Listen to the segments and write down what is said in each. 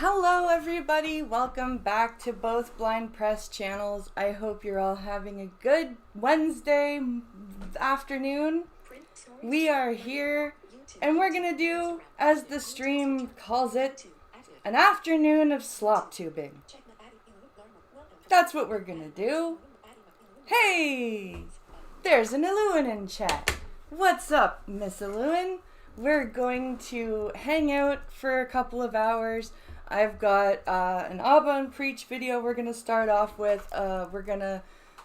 Hello everybody, welcome back to both Blind Press channels. I hope you're all having a good Wednesday afternoon. We are here and we're gonna do, as the stream calls it, an afternoon of Sloptubing. That's what we're gonna do. Hey! There's an Eluin in chat. What's up, Miss Eluin? We're going to hang out for a couple of hours. I've got an Abba and Preach video we're going to start off with. We're going to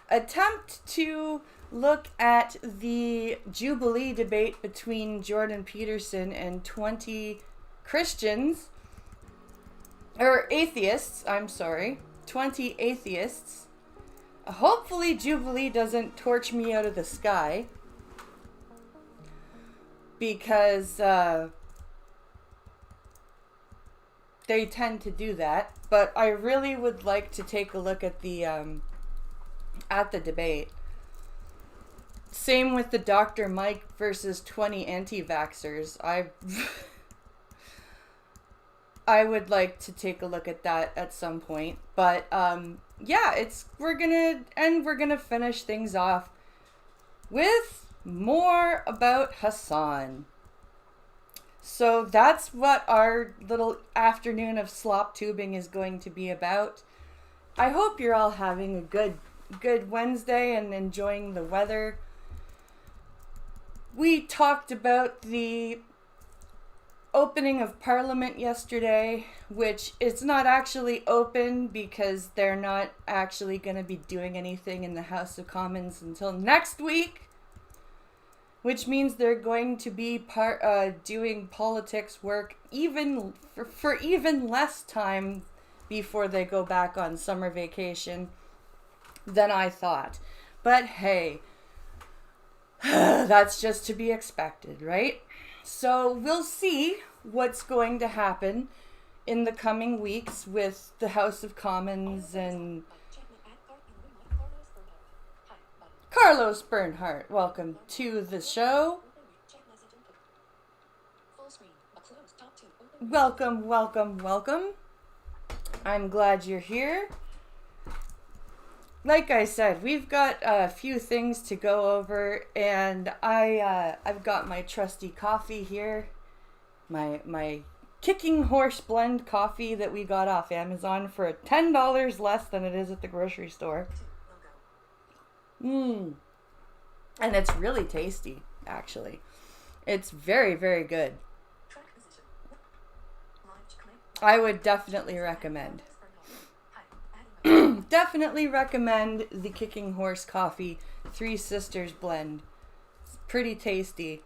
attempt to look at the Jubilee debate between Jordan Peterson and 20 Christians, or atheists, I'm sorry, 20 atheists. Hopefully Jubilee doesn't torch me out of the sky, because they tend to do that. But I really would like to take a look at the debate. Same with the Dr. Mike versus 20 anti-vaxxers. I would like to take a look at that at some point. But yeah, we're gonna finish things off with more about Hassan. So that's what our little afternoon of Sloptubing is going to be about. I hope you're all having a good Wednesday and enjoying the weather. We talked about the opening of Parliament yesterday, which is not actually open because they're not actually going to be doing anything in the House of Commons until next week. Which means they're going to be doing politics work even for even less time before they go back on summer vacation than I thought. But hey, that's just to be expected, right? So we'll see what's going to happen in the coming weeks with the House of Commons and Carlos Bernhardt, welcome to the show. Welcome, welcome, welcome. I'm glad you're here. Like I said, we've got a few things to go over, and I've got my trusty coffee here, my Kicking Horse blend coffee that we got off Amazon for $10 less than it is at the grocery store. And it's really tasty, actually. It's very, very good. I would definitely recommend. Definitely recommend the Kicking Horse Coffee Three Sisters blend. It's pretty tasty.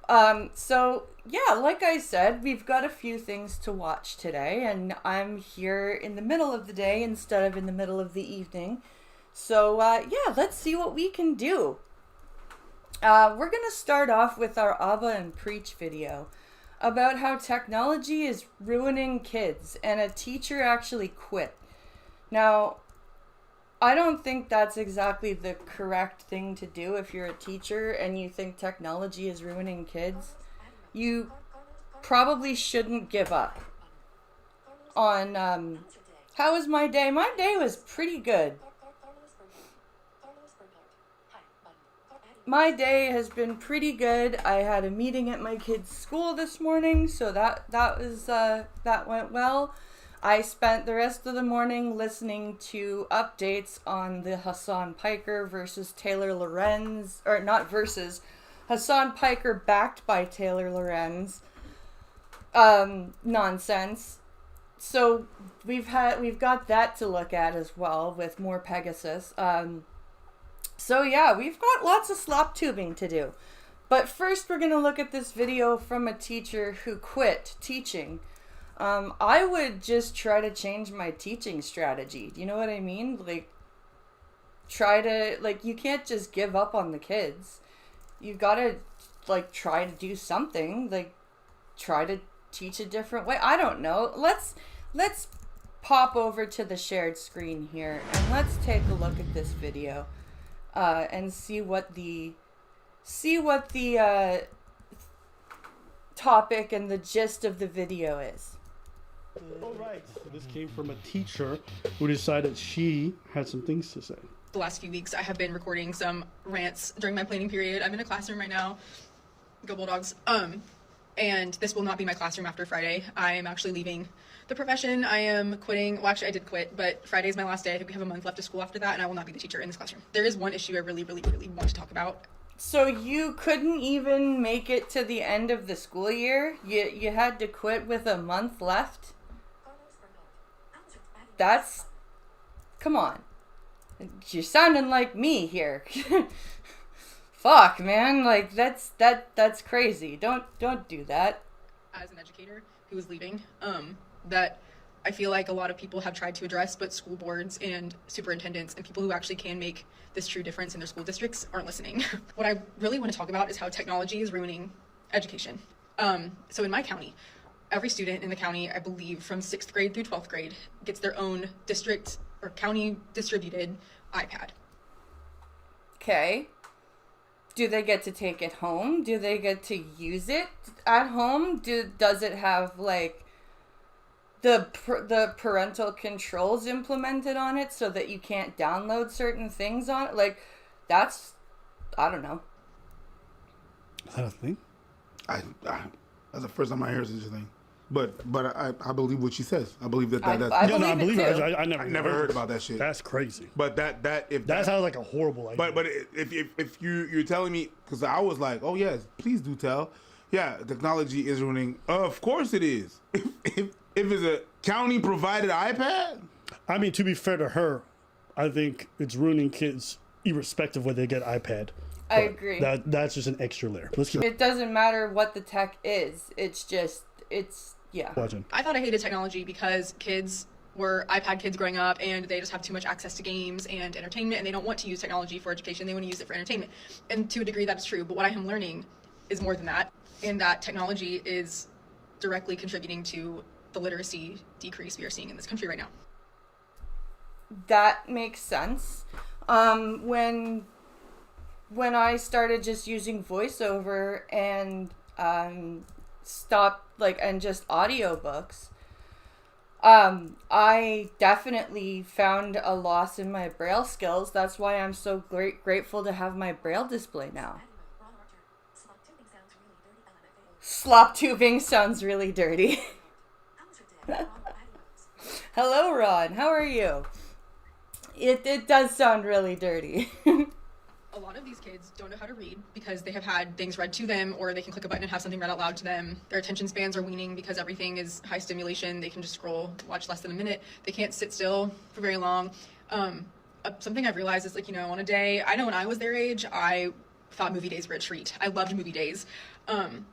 So yeah, like I said, we've got a few things to watch today, and I'm here in the middle of the day instead of in the middle of the evening. So, yeah, let's see what we can do. We're going to start off with our Abba and Preach video about how technology is ruining kids, and a teacher actually quit. Now, I don't think that's exactly the correct thing to do if you're a teacher and you think technology is ruining kids. You probably shouldn't give up on, how was my day? My day was pretty good. My day has been pretty good. I had a meeting at my kid's school this morning, so that went well. I spent the rest of the morning listening to updates on the Hassan Piker versus Taylor Lorenz, or not versus, Hassan Piker backed by Taylor Lorenz nonsense. So we've got that to look at as well with more Pegasus. So yeah, we've got lots of Sloptubing to do. But first we're going to look at this video from a teacher who quit teaching. I would just try to change my teaching strategy. Do you know what I mean? Like, you can't just give up on the kids. You've got to, like, try to do something. Like, try to teach a different way. I don't know. Let's pop over to the shared screen here and let's take a look at this video. And see what the topic and the gist of the video is. All right. This came from a teacher who decided she had some things to say. The last few weeks, I have been recording some rants during my planning period. I'm in a classroom right now. Go Bulldogs. And this will not be my classroom after Friday. I am actually leaving the profession. I am quitting. Well, actually, I did quit, but Friday is my last day. I think we have a month left of school after that, and I will not be the teacher in this classroom. There is one issue I really want to talk about. So you couldn't even make it to the end of the school year? You had to quit with a month left? That's... Come on. You're sounding like me here. Fuck, man. Like, that's crazy. Don't do that. As an educator who is leaving, that I feel like a lot of people have tried to address, but school boards and superintendents and people who actually can make this true difference in their school districts aren't listening. What I really want to talk about is how technology is ruining education. So in my county, every student in the county, I believe from 6th grade through 12th grade, gets their own district or county distributed iPad. Okay. Do they get to take it home? Do they get to use it at home? Does it have, like, the parental controls implemented on it so that you can't download certain things on it? Like, that's... I don't know. Is that a thing? I that's the first time I hear such a thing. But I believe what she says. I believe that that's... I believe it too. I never heard about that shit. That's crazy. But that sounds like a horrible idea. But if you're telling me, because I was like, oh yes, please do tell. Yeah, technology is ruining. Of course it is. If it's a county provided iPad. I mean, to be fair to her, I think it's ruining kids irrespective whether they get iPad. I agree. That's just an extra layer. It doesn't matter what the tech is. It's yeah. Watching. I thought I hated technology because kids were iPad kids growing up and they just have too much access to games and entertainment and they don't want to use technology for education. They want to use it for entertainment. And to a degree that's true. But what I am learning is more than that, and that technology is directly contributing to the literacy decrease we are seeing in this country right now. That makes sense. When I started just using voiceover and stopped and just audiobooks, I definitely found a loss in my Braille skills. That's why I'm so grateful to have my Braille display now. Sloptubing sounds really dirty. Hello, Ron. How are you? It does sound really dirty. A lot of these kids don't know how to read because they have had things read to them, or they can click a button and have something read out loud to them. Their attention spans are weaning because everything is high stimulation. They can just scroll, watch less than a minute. They can't sit still for very long. Something I've realized is, on a day, I know when I was their age, I thought movie days were a treat. I loved movie days.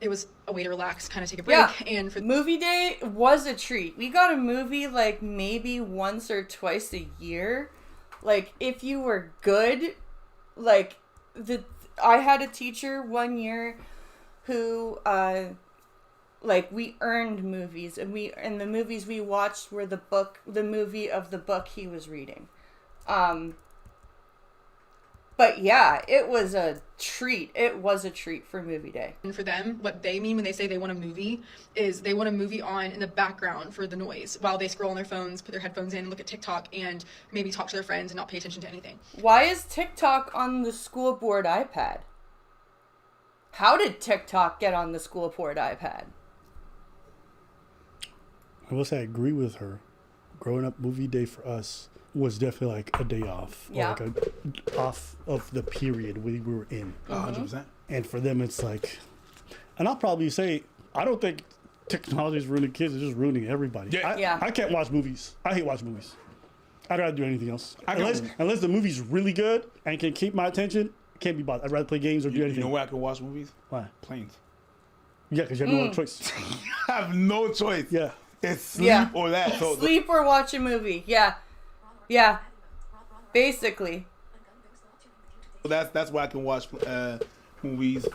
It was a way to relax, kind of take a break. Yeah. And for movie day was a treat. We got a movie maybe once or twice a year. If you were good, I had a teacher one year who we earned movies, and the movies we watched were the movie of the book he was reading. But yeah, it was a treat. It was a treat for movie day. And for them, what they mean when they say they want a movie is they want a movie on in the background for the noise while they scroll on their phones, put their headphones in, look at TikTok, and maybe talk to their friends and not pay attention to anything. Why is TikTok on the school board iPad? How did TikTok get on the school board iPad? I will say I agree with her. Growing up, movie day for us was definitely like a day off. Yeah. Or off of the period we were in. 100%. And for them, it's like, and I'll probably say, I don't think technology is ruining kids. It's just ruining everybody. Yeah. I can't watch movies. I hate watching movies. I'd rather do anything else. Unless the movie's really good and can keep my attention, can't be bothered. I'd rather play games or do anything. You know where I can watch movies? Why? Planes. Yeah, because you have no other choice. I have no choice. Yeah. It's sleep or that. So sleep or watch a movie. Yeah. Yeah. Basically. That's where I can watch movies.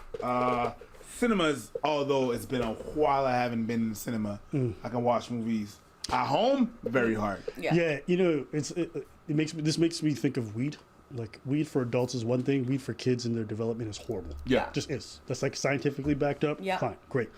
Cinemas, although it's been a while I haven't been in the cinema, I can watch movies. At home, very hard. Yeah. Yeah, this makes me think of weed. Like, weed for adults is one thing. Weed for kids and their development is horrible. Yeah. Just is. That's scientifically backed up. Yeah. Fine. Great.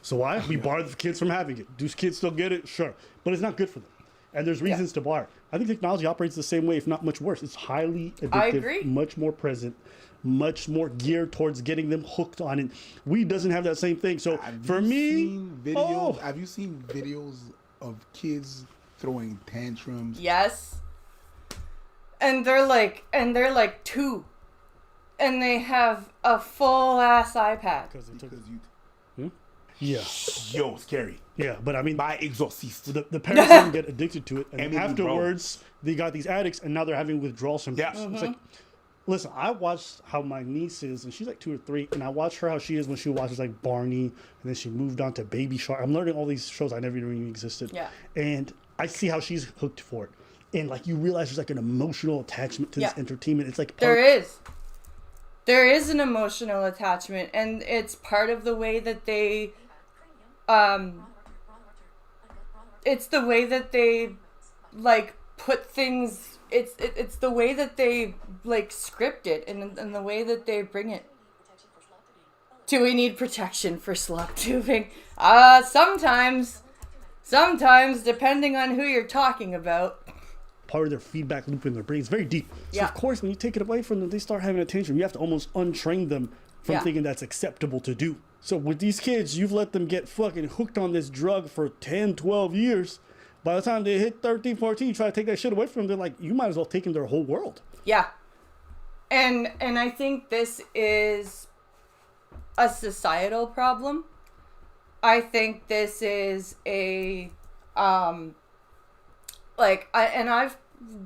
So why? We bar the kids from having it. Do kids still get it? Sure. But it's not good for them. And there's reasons to bar. I think technology operates the same way, if not much worse. It's highly addictive. I agree. Much more present. Much more geared towards getting them hooked on it. Weed doesn't have that same thing. So for me, have you seen videos of kids throwing tantrums? Yes. And they're like 2. And they have a full ass iPad. Because you. Yeah. Yo, scary. Yeah, but I mean, By Exorcist. the parents didn't get addicted to it, and Emily afterwards they got these addicts, and now they're having withdrawal symptoms. Yeah. It's like, listen, I watched how my niece is, and she's like 2 or 3, and I watched her how she is when she watches like Barney, and then she moved on to Baby Shark. I'm learning all these shows I never even knew existed. Yeah. And I see how she's hooked for it, and like you realize there's like an emotional attachment to this entertainment. It's like There is an emotional attachment, and it's part of the way that they, it's the way that they, like, put things, it's the way that they, like, script it, and the way that they bring it. Do we need protection for Sloptubing? Sometimes, depending on who you're talking about. part of their feedback loop in their brain. It's very deep. So Yeah. of course, when you take it away from them, they start having a tantrum. You have to almost untrain them from thinking that's acceptable to do. So with these kids, you've let them get fucking hooked on this drug for 10, 12 years. By the time they hit 13, 14, you try to take that shit away from them, they're like, you might as well take them their whole world. Yeah. And I think this is a societal problem. I think this is a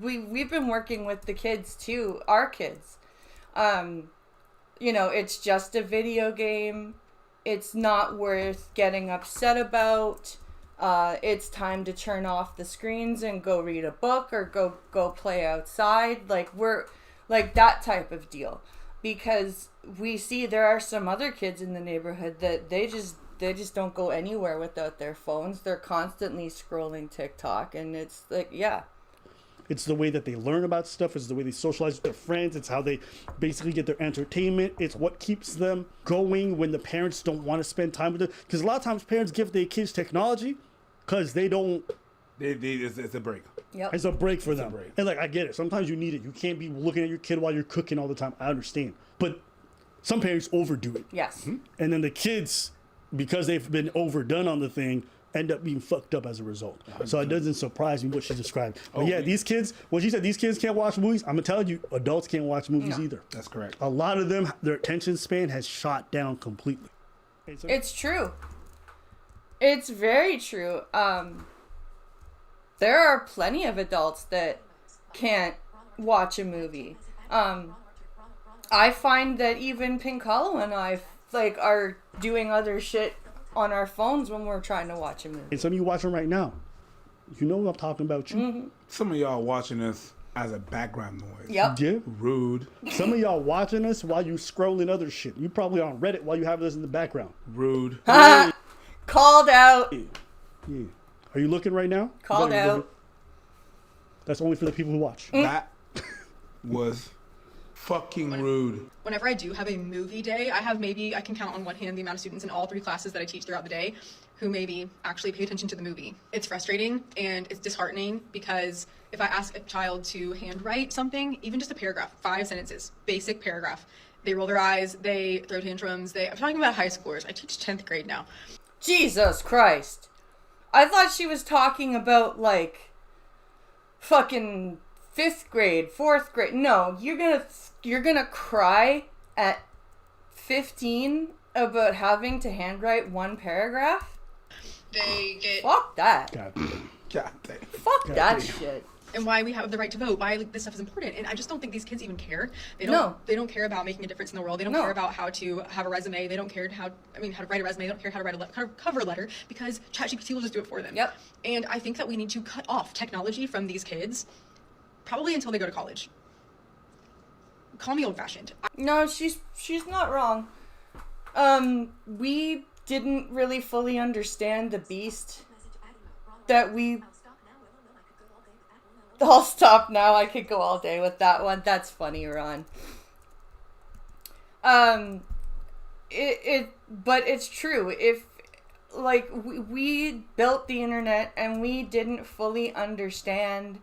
we've been working with the kids too, our kids. You know, it's just a video game. It's not worth getting upset about. It's time to turn off the screens and go read a book or go play outside. Like, we're like that type of deal, because we see there are some other kids in the neighborhood that they just don't go anywhere without their phones. They're constantly scrolling TikTok, and it's like, yeah. It's the way that they learn about stuff. It's the way they socialize with their friends. It's how they basically get their entertainment. It's what keeps them going when the parents don't want to spend time with them. Because a lot of times parents give their kids technology because they don't. It's a break. Yep. It's a break for them. break. And like, I get it. Sometimes you need it. You can't be looking at your kid while you're cooking all the time. I understand. But some parents overdo it. Yes. And then the kids, because they've been overdone on the thing, end up being fucked up as a result. So it doesn't surprise me what she described. But yeah, these kids, when she said these kids can't watch movies, I'm telling you, adults can't watch movies either. That's correct. A lot of them, their attention span has shot down completely. It's true. It's very true. There are plenty of adults that can't watch a movie. I find that even Pinkalo and I are doing other shit on our phones when we're trying to watch a movie. And some of you watching right now, you know I'm talking about you. Mm-hmm. Some of y'all watching us as a background noise. Yep. Yeah. Rude. Some of y'all watching us while you scrolling other shit. You probably on Reddit while you have this in the background. Rude. Called out. Yeah. Are you looking right now? Called out. That's only for the people who watch. That was fucking rude. Whenever I do have a movie day, I can count on one hand the amount of students in all 3 classes that I teach throughout the day who maybe actually pay attention to the movie. It's frustrating and it's disheartening, because if I ask a child to handwrite something, even just a paragraph, 5 sentences, basic paragraph, they roll their eyes, they throw tantrums. I'm talking about high schoolers. I teach 10th grade now. Jesus Christ. I thought she was talking about, like, fucking 5th grade, 4th grade. No, you're gonna cry at 15 about having to handwrite 1 paragraph? They get... Fuck that. God. God damn. Fuck that shit. And why we have the right to vote, why this stuff is important. And I just don't think these kids even care. They don't care about making a difference in the world. They don't care about how to have a resume. They don't care how to write a resume. They don't care how to write a cover letter, because ChatGPT will just do it for them. Yep. And I think that we need to cut off technology from these kids, probably until they go to college. Call me old-fashioned. No, she's not wrong. We didn't really fully understand the beast that we... I'll stop now. I could go all day with that one. That's funny, Ron. But it's true. like, we built the internet and we didn't fully understand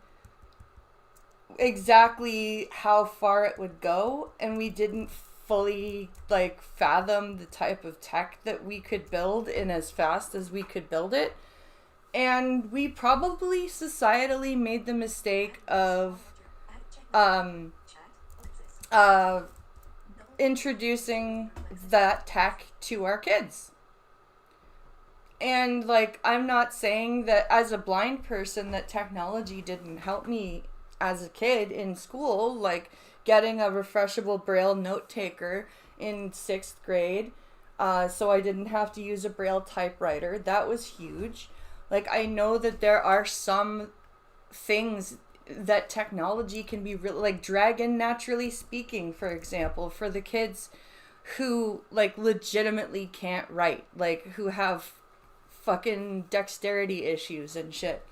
exactly how far it would go, and we didn't fully, like, fathom the type of tech that we could build in as fast as we could build it. And we probably societally made the mistake of introducing that tech to our kids. And, like, I'm not saying that as a blind person that technology didn't help me as a kid in school, like getting a refreshable Braille note taker in 6th grade, so I didn't have to use a Braille typewriter. That was huge. Like, I know that there are some things that technology can be really, like Dragon Naturally Speaking, for example, for the kids who, like, legitimately can't write, like, who have fucking dexterity issues and shit.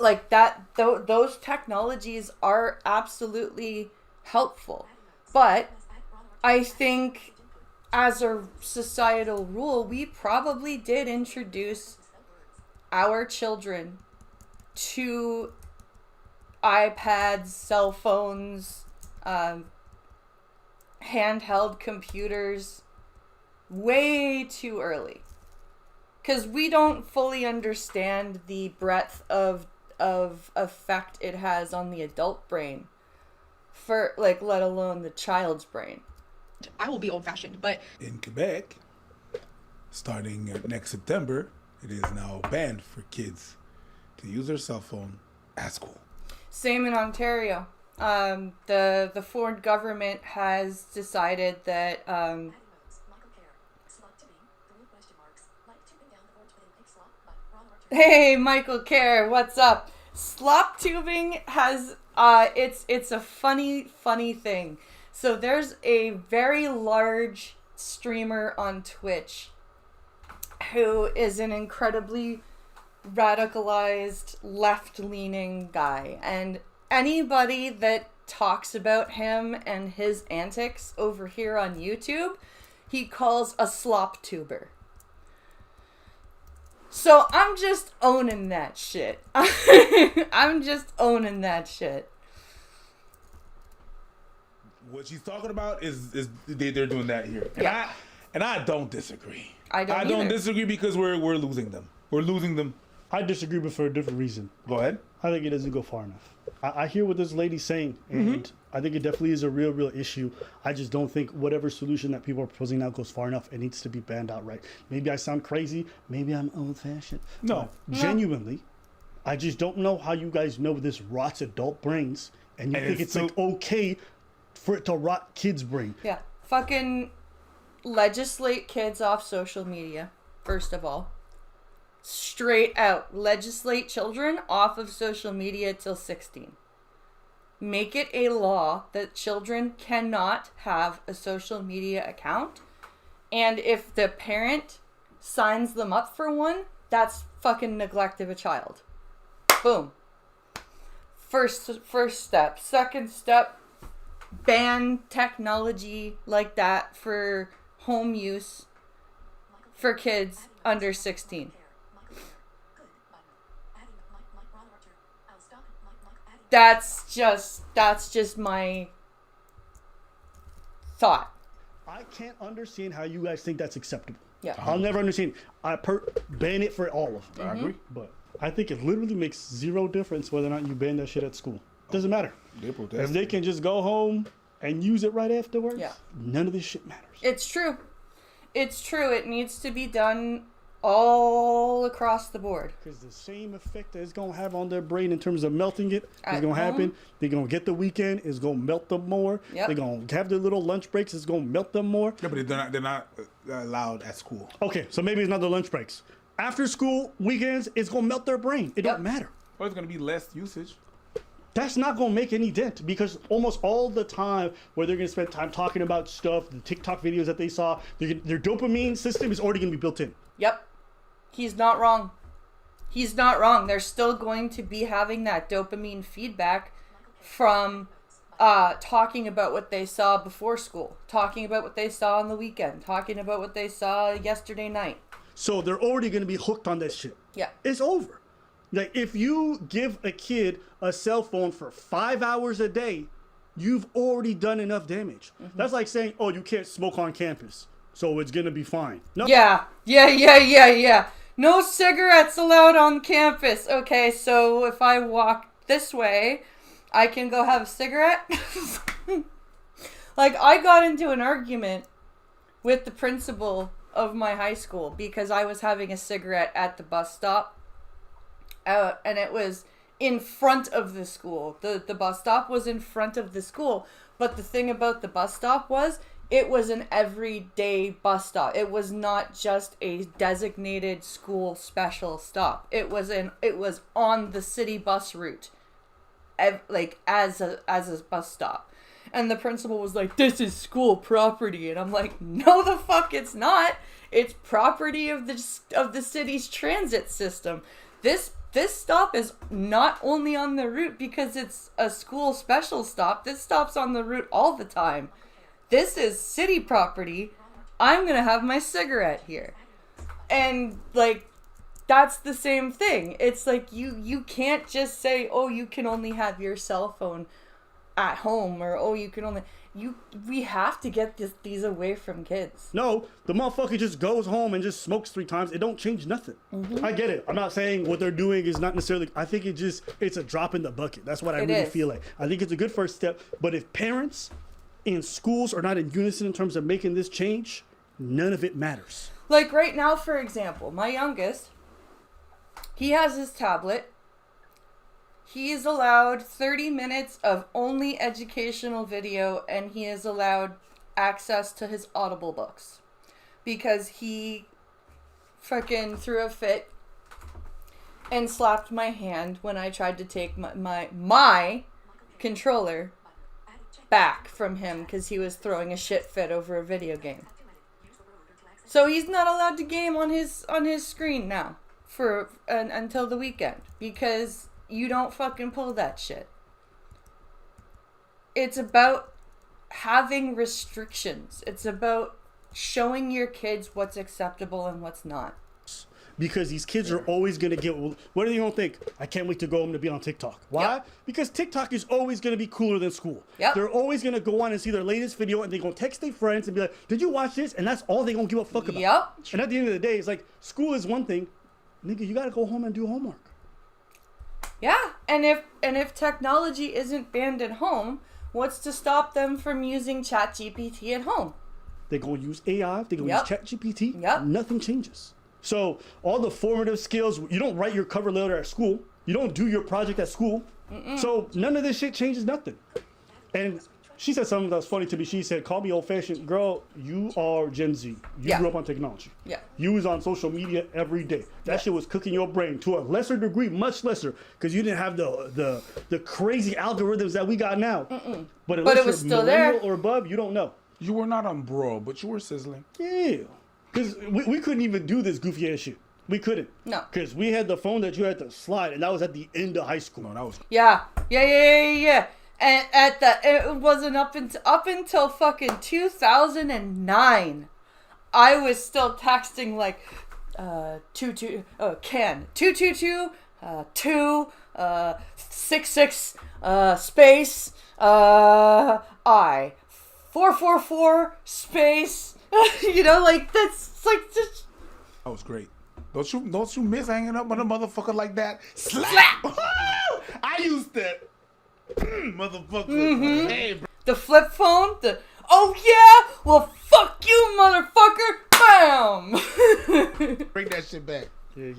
Like, that, those technologies are absolutely helpful. But I think as a societal rule, we probably did introduce our children to iPads, cell phones, handheld computers way too early. Because we don't fully understand the breadth of effect it has on the adult brain, for, like, let alone the child's brain. I will be old-fashioned, but In Quebec, starting next September, it is now banned for kids to use their cell phone at school. Same in Ontario. The Ford government has decided that hey, Michael Kerr, what's up? Sloptubing has it's a funny thing. So there's a very large streamer on Twitch who is an incredibly radicalized left-leaning guy, and anybody that talks about him and his antics over here on YouTube, he calls a slop tuber. So I'm just owning that shit. I'm just owning that shit. What she's talking about is they're doing that here, Yeah. and I don't disagree. I don't either. disagree because we're losing them. We're losing them. I disagree, but for a different reason. Go ahead. I think it doesn't go far enough. I hear what this lady's saying, and I think it definitely is a real issue. I just don't think whatever solution that people are proposing now goes far enough. It needs to be banned outright. Maybe I sound crazy. Maybe I'm old-fashioned. No. Genuinely, I just don't know how you guys know this rots adult brains, and you think it's like okay for it to rot kids' brain. Yeah. Fucking legislate kids off social media, first of all. Straight out. Legislate children off of social media till 16. Make it a law that children cannot have a social media account. And if the parent signs them up for one, that's fucking neglect of a child. Boom. First step. Second step, ban technology like that for home use for kids under 16. That's just my thought. I can't understand how you guys think that's acceptable. Yeah. I'll never understand. Ban it for all of them. I agree. But I think it literally makes zero difference whether or not you ban that shit at school. Doesn't matter. They protest. If they can just go home and use it right afterwards, Yeah. none of this shit matters. It's true. It's true. It needs to be done all across the board. Because the same effect that it's going to have on their brain in terms of melting it is At going to happen. home. They're going to get the weekend. It's going to melt them more. Yep. They're going to have their little lunch breaks. It's going to melt them more. Yeah, but they're not allowed at school. Okay, so maybe it's not the lunch breaks. After school, weekends, it's going to melt their brain. It don't matter. Or it's gonna be less usage. That's not going to make any dent because almost all the time where they're going to spend time talking about stuff, the TikTok videos that they saw, their dopamine system is already going to be built in. Yep. He's not wrong. He's not wrong. They're still going to be having that dopamine feedback from talking about what they saw before school, talking about what they saw on the weekend, talking about what they saw yesterday night. So they're already going to be hooked on that shit. Yeah. It's over. Like, if you give a kid a cell phone for 5 hours a day, you've already done enough damage. Mm-hmm. That's like saying, oh, you can't smoke on campus, so it's going to be fine. No. Yeah. No cigarettes allowed on campus. Okay, so if I walk this way, I can go have a cigarette? Like, I got into an argument with the principal of my high school because I was having a cigarette at the bus stop. And it was in front of the school. The bus stop was in front of the school. But the thing about the bus stop was, it was an everyday bus stop. It was not just a designated school special stop. It was on the city bus route, like as a bus stop. And the principal was like, "This is school property," and I'm like, "No, the fuck, it's not. It's property of the city's transit system. This stop is not only on the route because it's a school special stop. This stop's on the route all the time. This is city property. I'm going to have my cigarette here." And, like, that's the same thing. It's like, you can't just say, oh, you can only have your cell phone at home, or, oh, you can only... We have to get these away from kids. No, the motherfucker just goes home and just smokes 3 times. It don't change nothing. Mm-hmm. I get it. I'm not saying what they're doing is not necessarily... I think it's a drop in the bucket. That's what I really feel like. I think it's a good first step. But if parents... and schools are not in unison in terms of making this change, none of it matters. Like right now, for example, my youngest, he has his tablet. He is allowed 30 minutes of only educational video, and he is allowed access to his Audible books. Because he fucking threw a fit and slapped my hand when I tried to take my controller back from him because he was throwing a shit fit over a video game. So he's not allowed to game on his screen now for until the weekend because you don't fucking pull that shit. It's about having restrictions. It's about showing your kids what's acceptable and what's not. Because these kids are always going to get... What are they going to think? I can't wait to go home to be on TikTok. Why? Yep. Because TikTok is always going to be cooler than school. Yep. They're always going to go on and see their latest video, and they're going to text their friends and be like, did you watch this? And that's all they're going to give a fuck about. Yep. And at the end of the day, it's like, school is one thing. Nigga, you got to go home and do homework. Yeah. And if technology isn't banned at home, what's to stop them from using ChatGPT at home? They're going to use AI. They're going to use ChatGPT. Yep. Nothing changes. So all the formative skills, you don't write your cover letter at school. You don't do your project at school. Mm-mm. So none of this shit changes nothing. And she said something that was funny to me. She said, call me old-fashioned. Girl, you are Gen Z. You grew up on technology. Yeah. You was on social media every day. That shit was cooking your brain to a lesser degree, much lesser, because you didn't have the crazy algorithms that we got now. Mm-mm. But it was still there. Or above, you don't know. You were not on bro, but you were sizzling. Yeah. Because we couldn't even do this goofy ass shit. We couldn't. No. Because we had the phone that you had to slide, and that was at the end of high school. No, that was... Yeah. And it wasn't up until fucking 2009. I was still texting like, 222, 66, space, I, 444, space... You know, like that's like just. That was great. Don't you miss hanging up on a motherfucker like that? Slap! I used that. Motherfucker. Mm-hmm. Hey, bro. The flip phone. Oh yeah. Well, fuck you, motherfucker. Bam. Bring that shit back. Yeah. It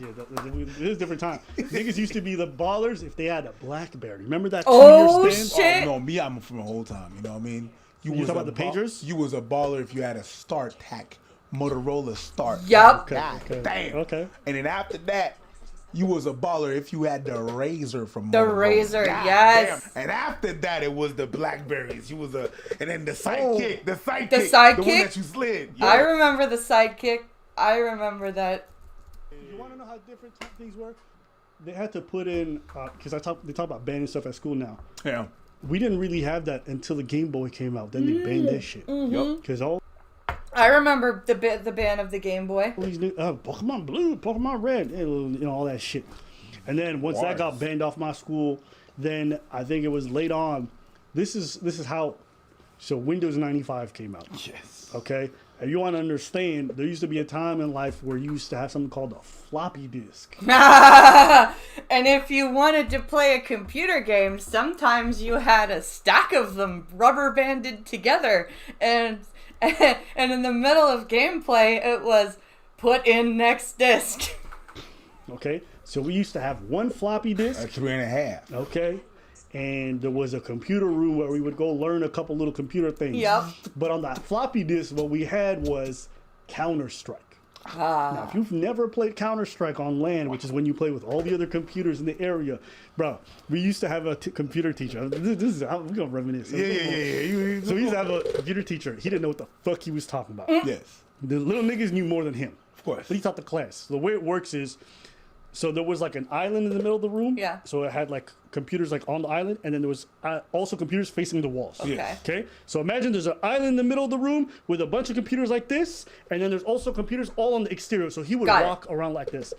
was a different time. Niggas used to be the ballers if they had a BlackBerry. Remember that 2-year span? Shit. Oh no, me, I'm from the whole time. You know what I mean? You was talking about the pagers? You was a baller if you had a StarTAC, Motorola Start. Yup. God damn. Okay. And then after that, you was a baller if you had the Razor from the Motorola. Razor, God yes. Damn. And after that, it was the Blackberries. You was and then the Sidekick, the sidekick, the one that you slid. Yeah. I remember the Sidekick. I remember that. You want to know how different things were? They had to put in because they talk about banning stuff at school now. Yeah. we didn't really have that until the Game Boy came out. Then they banned that shit. Yup. Because all I remember the ban of the Game Boy. these new Pokemon Blue, Pokemon Red, all that shit. And then once that got banned off my school, then I think it was late on. This is how. So Windows 95 came out. Yes. Okay. And you want to understand, there used to be a time in life where you used to have something called a floppy disk. And if you wanted to play a computer game, sometimes you had a stack of them rubber banded together, and in the middle of gameplay, it was put in next disk. Okay. So we used to have one floppy disk. 3.5. Okay. And there was a computer room where we would go learn a couple little computer things. Yep. But on that floppy disk, what we had was Counter-Strike. Now, if you've never played Counter-Strike on LAN, which is when you play with all the other computers in the area, bro, we used to have a computer teacher. This is, we're going to reminisce. Yeah. So we used to have a computer teacher. He didn't know what the fuck he was talking about. Yes. The little niggas knew more than him. Of course. But he taught the class. So the way it works is, so there was like an island in the middle of the room. Yeah. So it had like computers like on the island, and then there was also computers facing the walls. Okay. Okay. So imagine there's an island in the middle of the room with a bunch of computers like this, and then there's also computers all on the exterior. So he would walk around like this.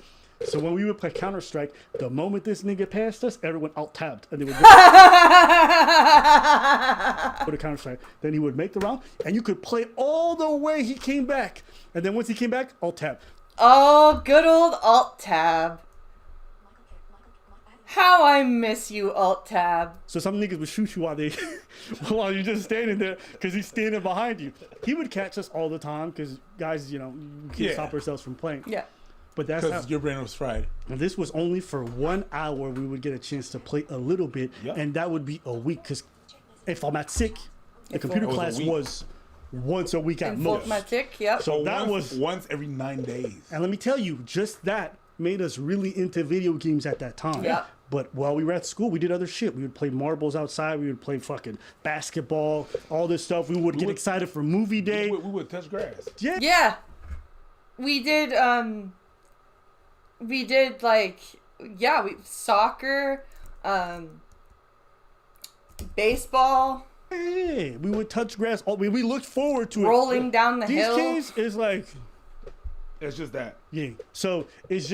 So when we would play Counter-Strike, the moment this nigga passed us, everyone alt-tabbed, and they would go to Counter-Strike. Then he would make the round, and you could play all the way he came back. And then once he came back, alt-tab. Oh, good old alt-tab. How I miss you, alt-tab. So some niggas would shoot you while you're just standing there because he's standing behind you. He would catch us all the time because guys, you can't stop ourselves from playing. Yeah. But that's how. Because your brain was fried. And this was only for 1 hour. We would get a chance to play a little bit, and that would be a week. Because if I'm at sick, the computer class was once a week at most. Yep. So that was once every 9 days. And let me tell you, just that made us really into video games at that time. Yep. But while we were at school, we did other shit. We would play marbles outside. We would play fucking basketball, all this stuff. We would get excited for movie day. We would touch grass. Yeah. Yeah. We did soccer, baseball. Hey, we would touch grass. We looked forward to it. Rolling down the hill. These days is like, It's just that. yeah. So it's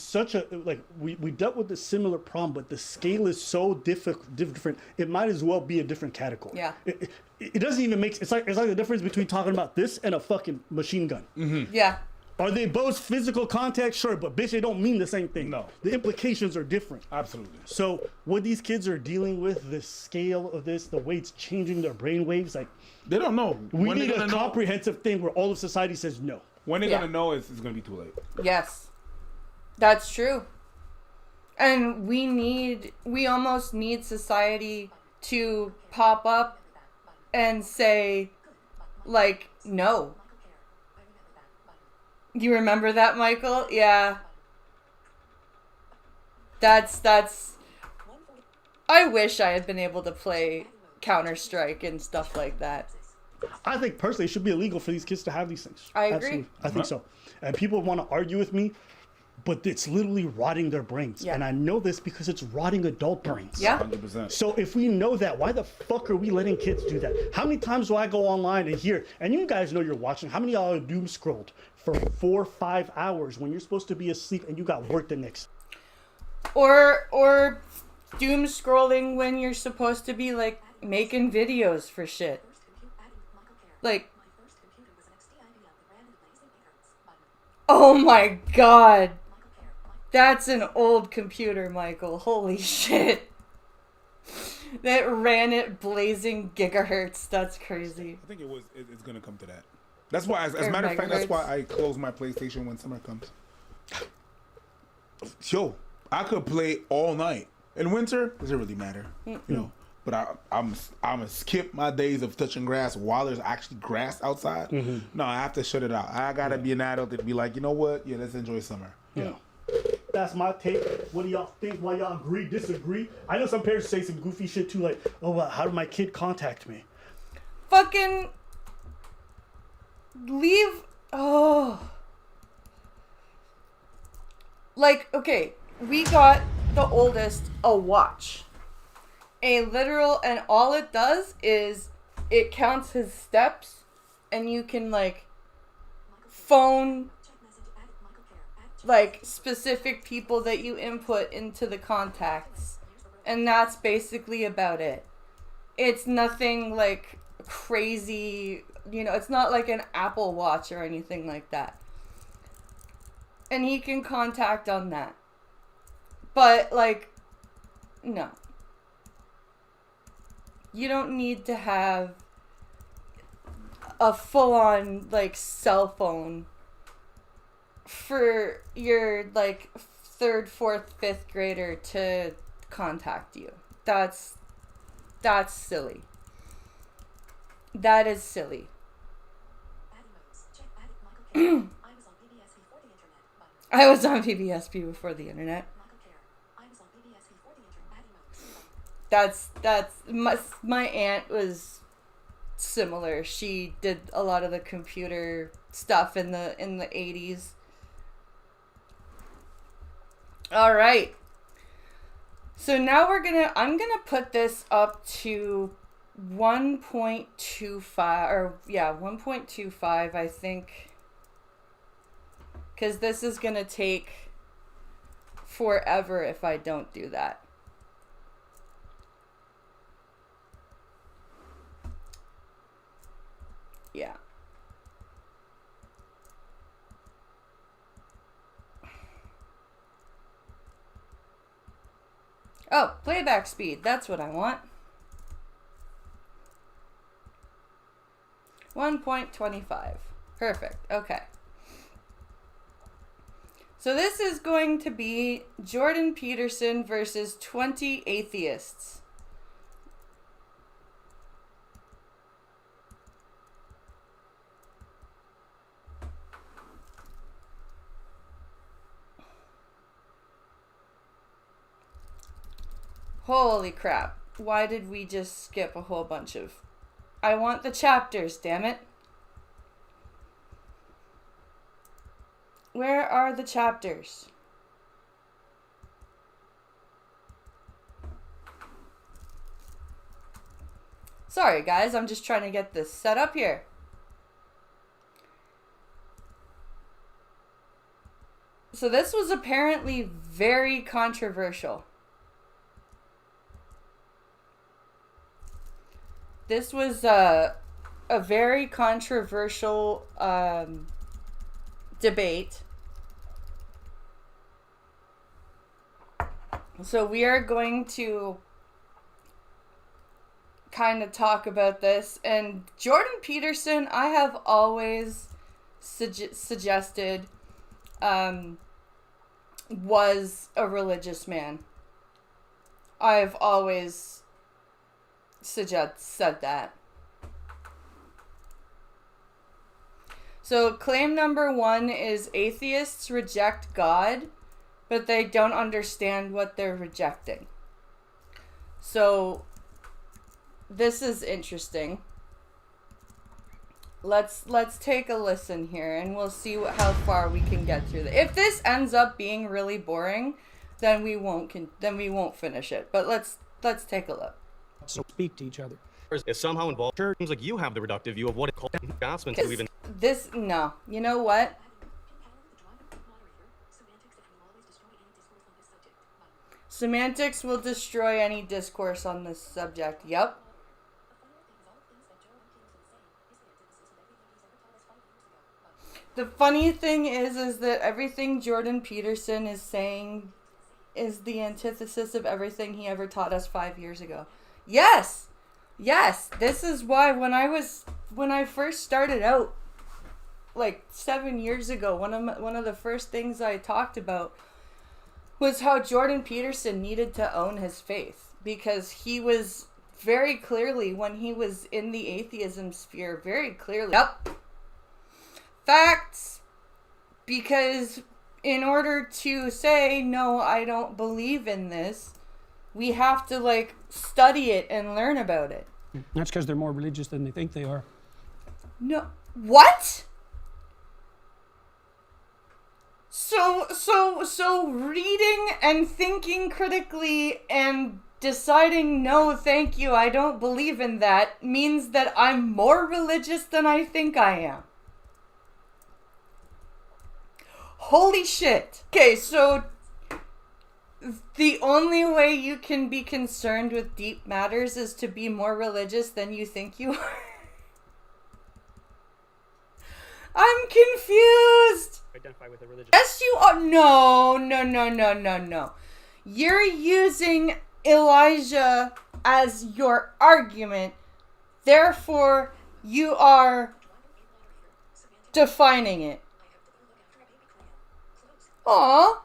such a, like, we dealt with a similar problem, but the scale is so different. It might as well be a different category. Yeah. It doesn't even make, it's like the difference between talking about this and a fucking machine gun. Mm-hmm. Yeah. Are they both physical contact? Sure, but bitch, they don't mean the same thing. No. The implications are different. Absolutely. So what these kids are dealing with, the scale of this, the way it's changing their brain waves, like, They don't know. we need a comprehensive thing where all of society says no. When they're going to know, it's going to be too late. Yes. That's true. And we almost need society to pop up and say, like, no. You remember that, Michael? Yeah. That's I wish I had been able to play Counter-Strike and stuff like that. I think personally it should be illegal for these kids to have these things. I agree. Absolutely. I think so. And people want to argue with me, but it's literally rotting their brains. Yeah. And I know this because it's rotting adult brains. Yeah. 100%. So if we know that, why the fuck are we letting kids do that? How many times do I go online and hear, and you guys know you're watching, how many of y'all doom scrolled for 4 or 5 hours when you're supposed to be asleep and you got work the next? Or doom scrolling when you're supposed to be, like, making videos for shit. Like, oh my god. That's an old computer, Michael. Holy shit. That ran at blazing gigahertz. That's crazy. I think it's going to come to that. That's why, as a matter of fact, that's why I close my PlayStation when summer comes. Yo, I could play all night. In winter, doesn't really matter, you know. But I'm gonna skip my days of touching grass while there's actually grass outside. No, I have to shut it out. I gotta be an adult and be like, you know what? Yeah, let's enjoy summer. Yeah. That's my take. What do y'all think? Why y'all agree, disagree? I know some parents say some goofy shit too, like, oh, well, how did my kid contact me? Fucking leave. Oh. Like, okay, we got the oldest a watch. a literal, and all it does is it counts his steps, and you can like phone like specific people that you input into the contacts, and that's basically about it. It's nothing like crazy, you know, it's not like an Apple Watch or anything like that. And he can contact on that. But like, no. You don't need to have a full-on like cell phone for your like 3rd, 4th, 5th grader to contact you. That's silly. That is silly. I was on PBSP before the internet. That's my aunt was similar. She did a lot of the computer stuff in the 80s. All right. So now I'm gonna put this up to 1.25 or 1.25, I think, because this is gonna take forever if I don't do that. Yeah. Oh, playback speed. That's what I want. 1.25. Perfect. Okay. So this is going to be Jordan Peterson versus 20 atheists. Holy crap. Why did we just skip a whole bunch of... I want the chapters, damn it. Where are the chapters? Sorry, guys. I'm just trying to get this set up here. So this was apparently very controversial. This was a very controversial debate. So we are going to kind of talk about this. And Jordan Peterson, I have always suggested was a religious man. I've always said that. So claim number 1 is atheists reject God, but they don't understand what they're rejecting. So this is interesting. Let's take a listen here, and we'll see how far we can get through this. If this ends up being really boring, then we won't finish it. But let's take a look. So speak to each other. Is somehow involved. Sure, seems like you have the reductive view of what it calls advancements to even. No. You know what? Semantics will destroy any discourse on this subject. Yep. The funny thing is that everything Jordan Peterson is saying is the antithesis of everything he ever taught us 5 years ago. Yes. This is why when I first started out, like 7 years ago, one of the first things I talked about was how Jordan Peterson needed to own his faith, because he was very clearly, when he was in the atheism sphere, very clearly, yep, facts, because in order to say, no, I don't believe in this, we have to like study it and learn about it. That's because they're more religious than they think they are. No. What? So reading and thinking critically and deciding no, thank you, I don't believe in that, means that I'm more religious than I think I am. Holy shit. Okay, so the only way you can be concerned with deep matters is to be more religious than you think you are. I'm confused. Identify with a religion. Yes, you are. No. You're using Elijah as your argument. Therefore, you are defining it. Aw.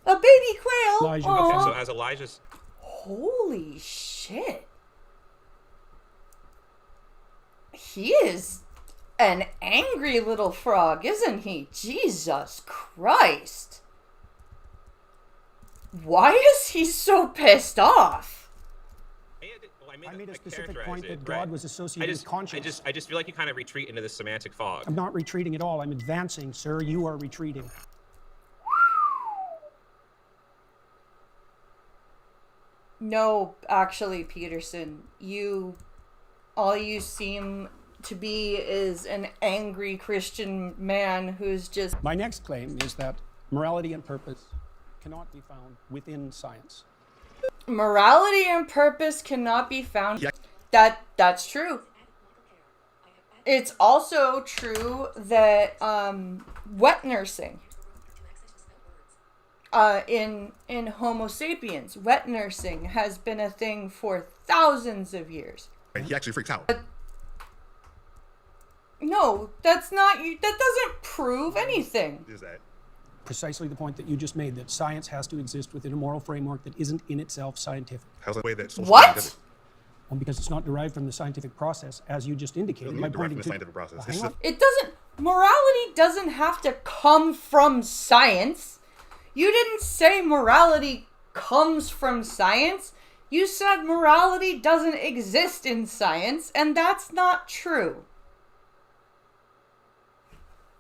A baby quail? Elijah. Aw. Okay, so as Elijah's... Holy shit. He is an angry little frog, isn't he? Jesus Christ. Why is he so pissed off? I made a specific point that God was associated with conscience. I just feel like you kind of retreat into this semantic fog. I'm not retreating at all. I'm advancing, sir. You are retreating. No, actually, Peterson, all you seem to be is an angry Christian man who's just... My next claim is that morality and purpose cannot be found within science. Morality and purpose cannot be found. Yeah. That's true. It's also true that wet nursing in Homo sapiens, wet nursing has been a thing for thousands of years. And he actually freaks out. No, that's not you. That doesn't prove anything. Is that? Precisely the point that you just made, that science has to exist within a moral framework that isn't in itself scientific. How's the way that social What? scientific- Well, because it's not derived from the scientific process, as you just indicated. Doesn't by need to derive pointing from the scientific process. Well, It's hang on. just- It doesn't. Morality doesn't have to come from science. You didn't say morality comes from science. You said morality doesn't exist in science, and that's not true.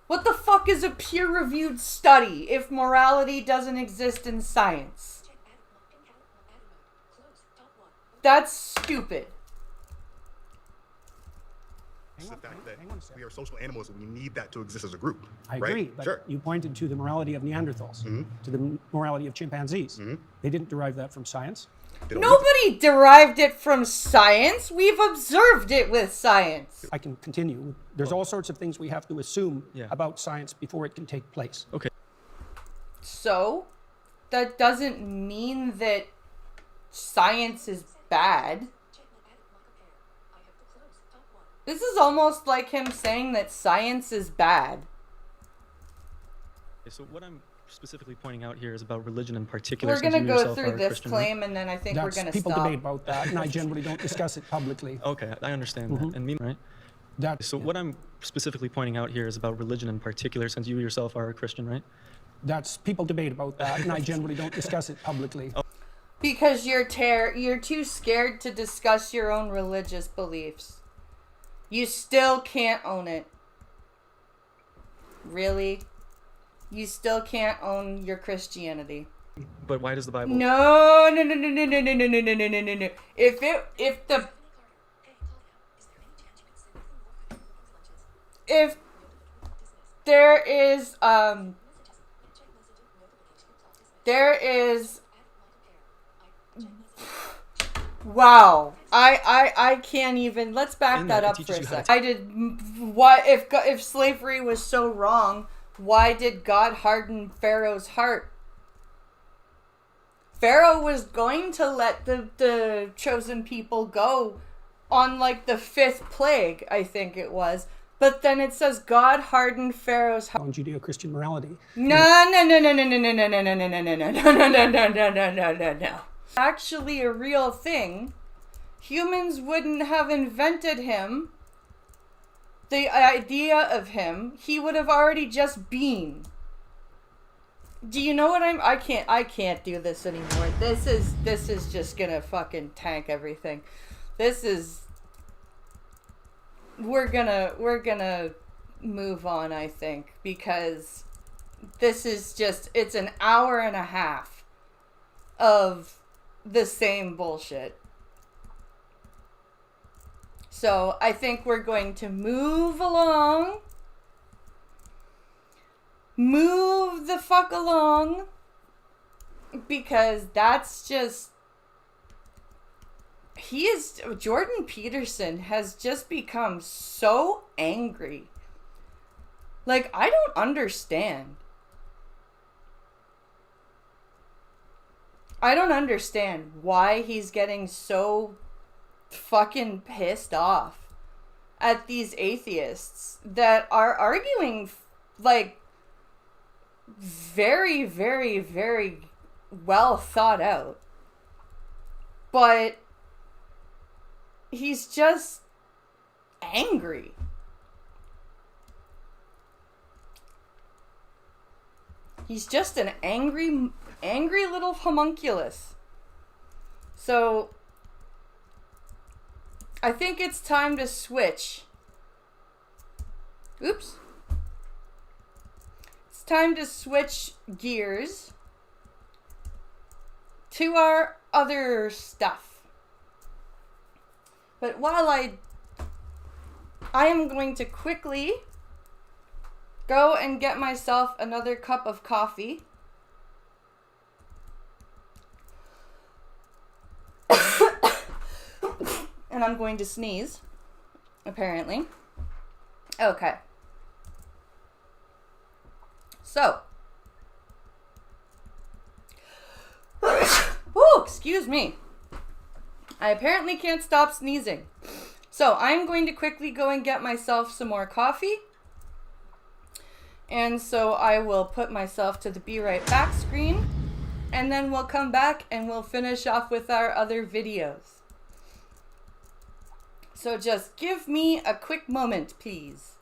What the fuck is a peer-reviewed study if morality doesn't exist in science? That's stupid. It's the fact that hang on a second. we are social animals and we need that to exist as a group. I right? agree, but Sure. you pointed to the morality of Neanderthals, to the morality of chimpanzees. They didn't derive that from science. They don't need Nobody derived it from science. We've observed it with science. I can continue. There's all sorts of things we have to assume Yeah. about science before it can take place. Okay. So, that doesn't mean that science is bad. This is almost like him saying that science is bad. So what I'm specifically pointing out here is about religion in particular. We're since going to you go yourself are through a this Christian, claim and then I think we're That's going to people stop. debate about that, and I generally don't discuss it publicly. Okay, I understand that. And me, right? So what I'm specifically pointing out here is about religion in particular, since you yourself are a Christian, right? That's people debate about that, and I generally don't discuss it publicly. Because you're too scared to discuss your own religious beliefs. You still can't own it. Really? You still can't own your Christianity. But why does the Bible? No. If there is wow, I can't even. Let's back In that there, it up for teaches a you how sec. If slavery was so wrong, why did God harden Pharaoh's heart? Pharaoh was going to let the chosen people go on like the 5th plague, I think it was. But then it says God hardened Pharaoh's heart. On Judeo-Christian morality. No. Actually a real thing. Humans wouldn't have invented him. The idea of him, he would have already just been. Do you know what I can't do this anymore. This is just gonna fucking tank everything. We're gonna move on, I think, because this is just, it's an hour and a half of the same bullshit. So I think we're going to move along. Move the fuck along. Because that's just... Jordan Peterson has just become so angry. Like, I don't understand. I don't understand why he's getting so fucking pissed off at these atheists that are arguing, like, very, very, very well thought out. But he's just angry. He's just an angry little homunculus. So I think it's time to switch. Oops. It's time to switch gears to our other stuff. But while I am going to quickly go and get myself another cup of coffee. And I'm going to sneeze, apparently. Okay. So. Ooh, excuse me. I apparently can't stop sneezing. So I'm going to quickly go and get myself some more coffee. And so I will put myself to the be right back screen. And then we'll come back and we'll finish off with our other videos. So just give me a quick moment, please.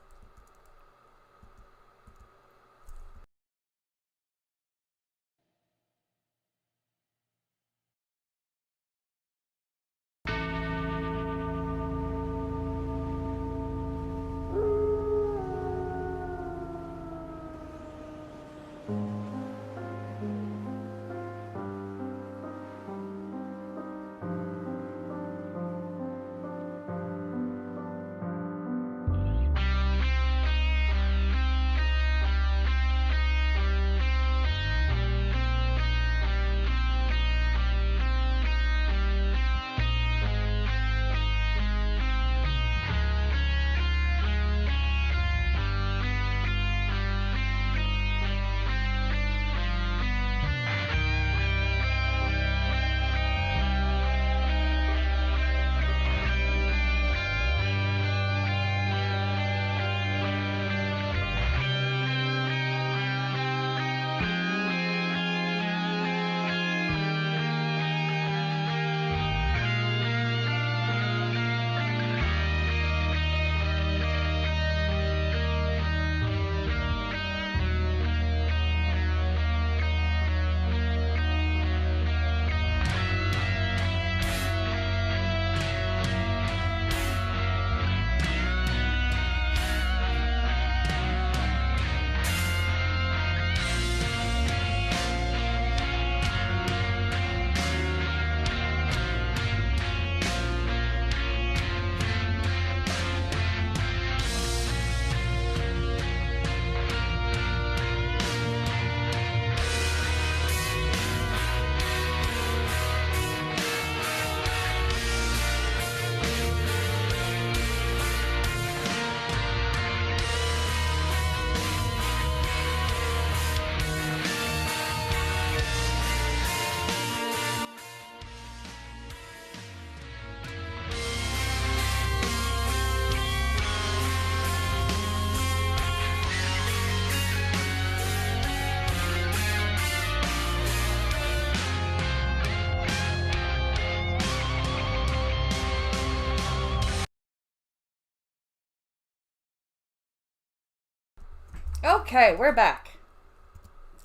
Okay, we're back.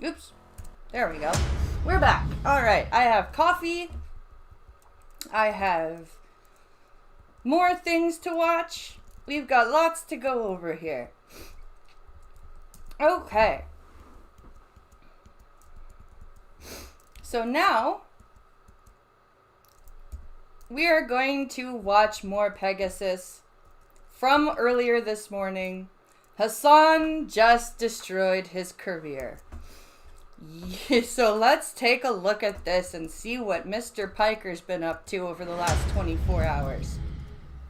Oops. There we go. We're back. All right. I have coffee. I have more things to watch. We've got lots to go over here. Okay. So now we are going to watch more Pegasus from earlier this morning. Hassan just destroyed his career. So let's take a look at this and see what Mr. Piker's been up to over the last 24 hours.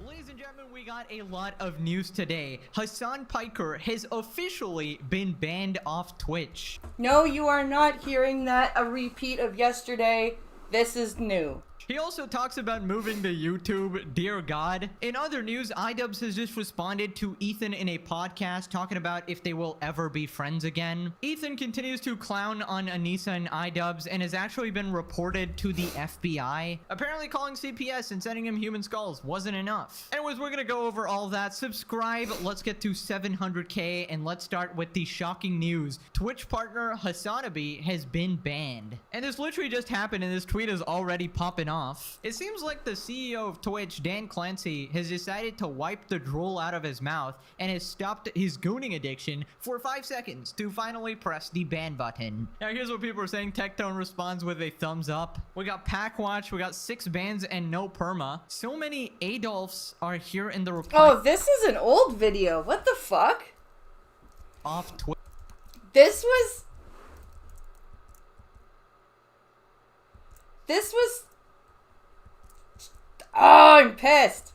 Ladies and gentlemen, we got a lot of news today. Hassan Piker has officially been banned off Twitch. No, you are not hearing that a repeat of yesterday. This is new. He also talks about moving to YouTube, dear God. In other news, iDubbbz has just responded to Ethan in a podcast talking about if they will ever be friends again. Ethan continues to clown on Anissa and iDubbbz and has actually been reported to the FBI. Apparently calling CPS and sending him human skulls wasn't enough. Anyways, we're gonna go over all that. Subscribe, let's get to 700K, and let's start with the shocking news. Twitch partner Hassanabi has been banned. And this literally just happened and this tweet is already popping off. It seems like the CEO of Twitch, Dan Clancy, has decided to wipe the drool out of his mouth and has stopped his gooning addiction for 5 seconds to finally press the ban button. Now here's what people are saying. Tectone responds with a thumbs up. We got Packwatch, we got 6 bans and no perma. So many Adolfs are here in the reply. Oh, this is an old video. What the fuck? Off Twitch. This was... Oh, I'm pissed.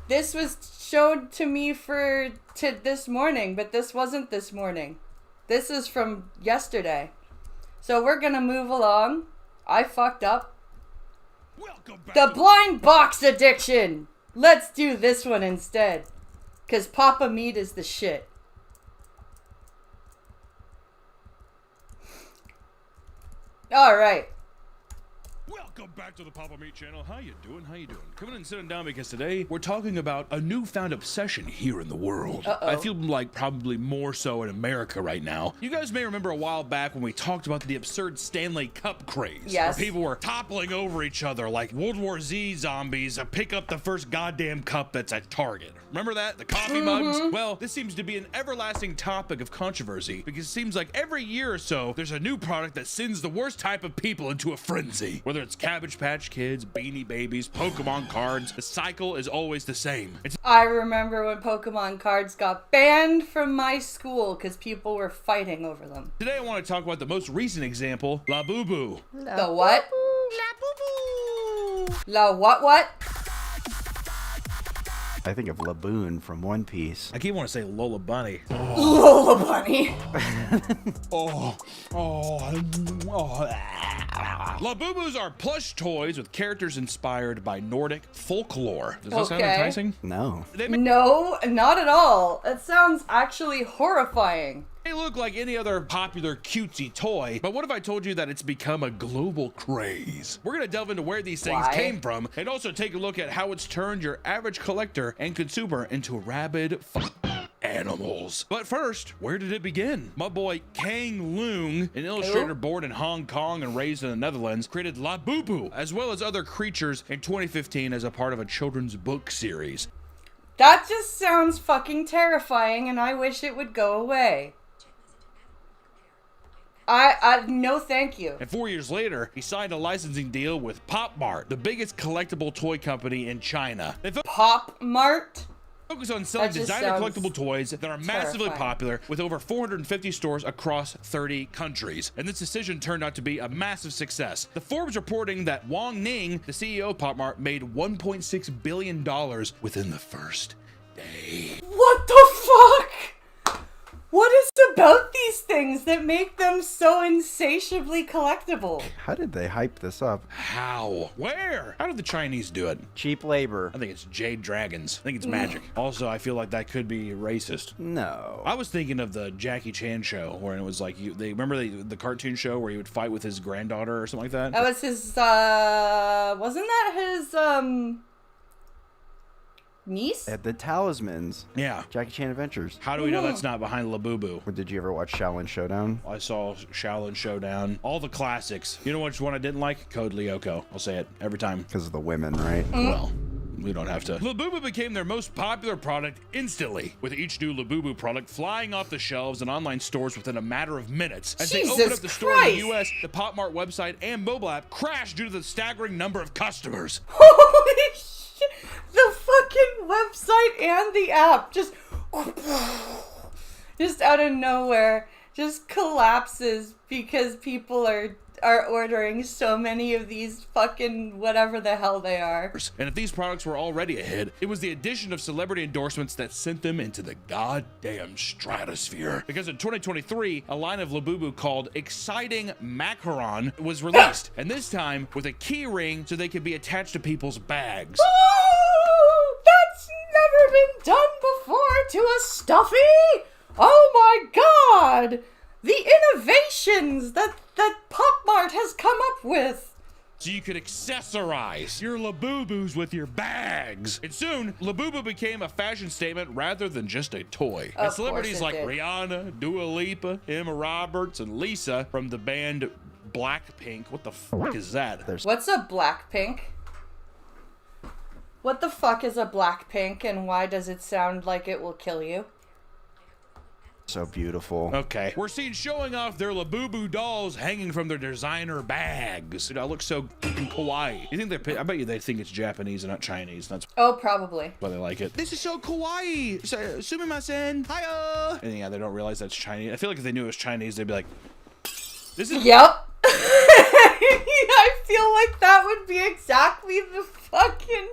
This was showed to me this morning, but this wasn't this morning. This is from yesterday. So we're gonna move along. I fucked up. The blind box addiction. Let's do this one instead. 'Cause Papa Meat is the shit. Alright. Welcome back to the Papa Meat channel. How you doing? How you doing? Coming and sitting down because today we're talking about a newfound obsession here in the world. I feel like probably more so in America right now. You guys may remember a while back when we talked about the absurd Stanley Cup craze. Yes. Where people were toppling over each other like World War Z zombies to pick up the first goddamn cup that's at Target. Remember that? The coffee mugs? Well, this seems to be an everlasting topic of controversy because it seems like every year or so there's a new product that sends the worst type of people into a frenzy. Whether it's Cabbage Patch Kids, Beanie Babies, Pokemon cards, the cycle is always the same. I remember when Pokemon cards got banned from my school because people were fighting over them. Today I want to talk about the most recent example, La Boo Boo. The what? La Boo Boo. La what? I think of Laboon from One Piece. I keep wanting to say Lola Bunny. Lola Bunny. Labubu's are plush toys with characters inspired by Nordic folklore. Does that sound enticing? No. No, not at all. It sounds actually horrifying. They look like any other popular cutesy toy, but what if I told you that it's become a global craze? We're gonna delve into where these things came from and also take a look at how it's turned your average collector and consumer into rabid animals. But first, where did it begin? My boy Kang Leung, an illustrator born in Hong Kong and raised in the Netherlands, created La Boo Boo, as well as other creatures in 2015 as a part of a children's book series. That just sounds fucking terrifying and I wish it would go away. No thank you. And 4 years later, he signed a licensing deal with Pop Mart, the biggest collectible toy company in China. Pop Mart? Focus on selling designer collectible toys that are massively terrifying. popular with over 450 stores across 30 countries. And this decision turned out to be a massive success. The Forbes reporting that Wang Ning, the CEO of Pop Mart, made $1.6 billion within the first day. What the fuck? What is it about these things that make them so insatiably collectible? How did they hype this up? How? Where? How did the Chinese do it? Cheap labor. I think it's Jade Dragons. I think it's magic. Also, I feel like that could be racist. No. I was thinking of the Jackie Chan show where it was like, remember the cartoon show where he would fight with his granddaughter or something like that? That was his, wasn't that his, niece? At the Talismans. Yeah. Jackie Chan Adventures. How do we know that's not behind La Boo Boo? Or did you ever watch Shaolin Showdown? I saw Shaolin Showdown. All the classics. You know which one I didn't like? Code Lyoko. I'll say it every time. Because of the women, right? Well, we don't have to. Labubu became their most popular product instantly, with each new Labubu product flying off the shelves in online stores within a matter of minutes. As they opened up the store in the US, the Pop Mart website and mobile app crashed due to the staggering number of customers. Holy shit! The fucking website and the app just out of nowhere just collapses because people are ordering so many of these fucking whatever the hell they are. And if these products were already a hit, it was the addition of celebrity endorsements that sent them into the goddamn stratosphere. Because in 2023, a line of Labubu called Exciting Macaron was released, and this time with a key ring so they could be attached to people's bags. Oh, that's never been done before to a stuffy! Oh my god! The innovations that Pop Mart has come up with. So you could accessorize your Labubus with your bags. And soon, Labubu became a fashion statement rather than just a toy. And celebrities like Rihanna, Dua Lipa, Emma Roberts, and Lisa from the band Blackpink. What the fuck is that? What's a Blackpink? What the fuck is a Blackpink, and why does it sound like it will kill you? So beautiful. Okay. We're seen showing off their Labubu dolls hanging from their designer bags. Dude, I look so kawaii. You think I bet you they think it's Japanese and not Chinese. That's probably why they like it. This is so kawaii. Sumimasen. Hiya. And yeah, they don't realize that's Chinese. I feel like if they knew it was Chinese, they'd be like, this is. Yep. I feel like that would be exactly the fucking.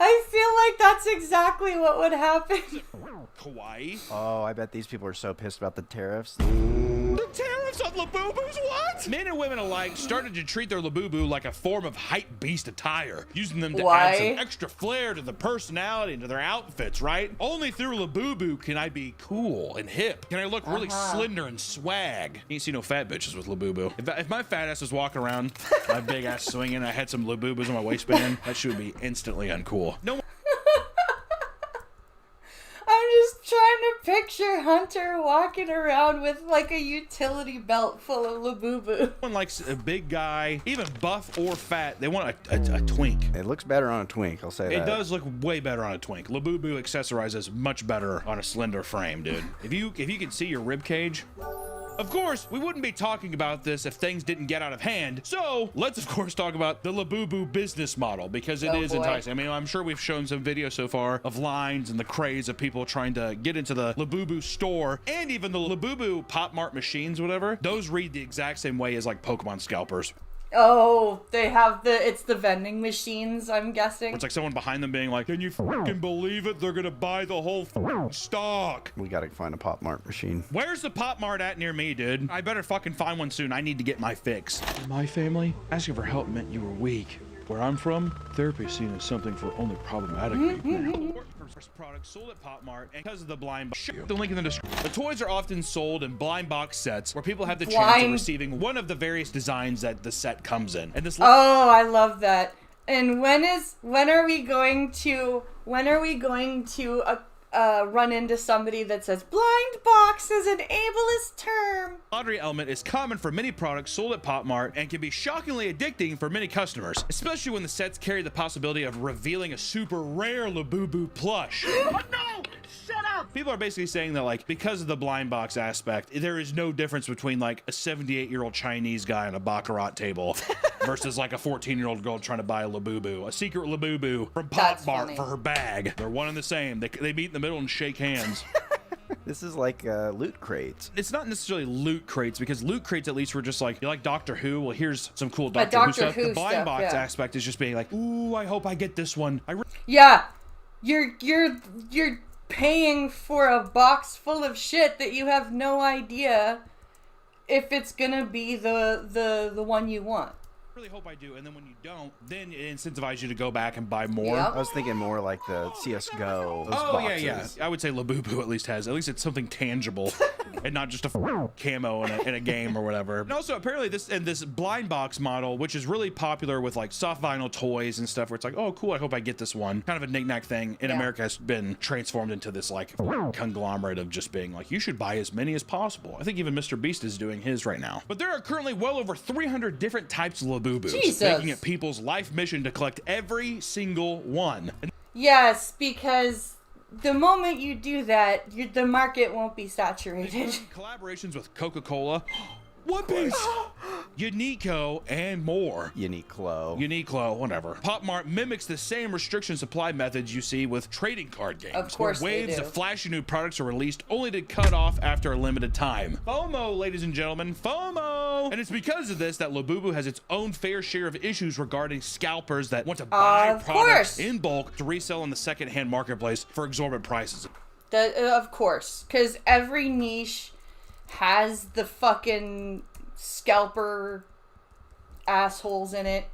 I feel like that's exactly what would happen. Kawaii? Oh, I bet these people are so pissed about the tariffs. The tariffs on Labubus? What? Men and women alike started to treat their Labubu like a form of hype beast attire, using them to add some extra flair to the personality and to their outfits, right? Only through Labubu can I be cool and hip. Can I look really slender and swag? You ain't see no fat bitches with Labubu. If my fat ass was walking around, my big ass swinging, I had some Labubus on my waistband, that shit would be instantly uncool. No. I'm just trying to picture Hunter walking around with like a utility belt full of Labubu. One likes a big guy, even buff or fat. They want a twink. It looks better on a twink, I'll say that. It does look way better on a twink. Labubu accessorizes much better on a slender frame, dude. If you can see your rib cage. Of course, we wouldn't be talking about this if things didn't get out of hand. So let's, of course, talk about the Labubu business model because it is enticing. I mean, I'm sure we've shown some videos so far of lines and the craze of people trying to get into the Labubu store and even the Labubu Pop Mart machines, whatever. Those read the exact same way as like Pokemon scalpers. Oh, they have it's the vending machines, I'm guessing. It's like someone behind them being like, can you fucking believe it? They're gonna buy the whole stock. We gotta find a Pop Mart machine. Where's the Pop Mart at near me, dude? I better fucking find one soon. I need to get my fix. In my family, asking for help meant you were weak. Where I'm from, therapy is seen as something for only problematic people. Products sold at Pop Mart, and because of the blind box, the link in the description. The toys are often sold in blind box sets where people have the chance of receiving one of the various designs that the set comes in. And this. Oh, I love that. And when are we going to run into somebody that says blind box is an ableist term? Lottery element is common for many products sold at Pop Mart and can be shockingly addicting for many customers, especially when the sets carry the possibility of revealing a super rare Labubu plush. What? No! Shut up! People are basically saying that, like, because of the blind box aspect, there is no difference between, like, a 78-year-old Chinese guy on a Baccarat table versus, like, a 14-year-old girl trying to buy a Labubu, a secret Labubu from Pop Mart for her bag. They're one and the same. They meet in the middle and shake hands. This is like loot crates. It's not necessarily loot crates because loot crates at least were just like, you like Doctor Who? Well, here's some cool Doctor Who stuff. The blind box aspect is just being like, ooh, I hope I get this one. Yeah, you're paying for a box full of shit that you have no idea if it's gonna be the one you want. Really hope I do, and then when you don't, then it incentivizes you to go back and buy more. I was thinking more like the CSGO. Those boxes. yeah. I would say Labubu at least it's something tangible, and not just a camo in a game or whatever. And also apparently this blind box model, which is really popular with like soft vinyl toys and stuff, where it's like, oh cool, I hope I get this one. Kind of a knick-knack thing in America has been transformed into this like conglomerate of just being like, you should buy as many as possible. I think even Mr. Beast is doing his right now. But there are currently well over 300 different types of Labubus, Jesus. making it people's life mission to collect every single one. Yes, because the moment you do that, the market won't be saturated. Collaborations with Coca-Cola, One Piece, Uniqlo, and more. Uniqlo, whatever. Pop Mart mimics the same restriction supply methods you see with trading card games. Of course where they waves do. of flashy new products are released only to cut off after a limited time. FOMO, ladies and gentlemen, FOMO! And it's because of this that Labubu has its own fair share of issues regarding scalpers that want to buy products in bulk to resell on the secondhand marketplace for exorbitant prices. Of course, because every niche has the fucking scalper assholes in it.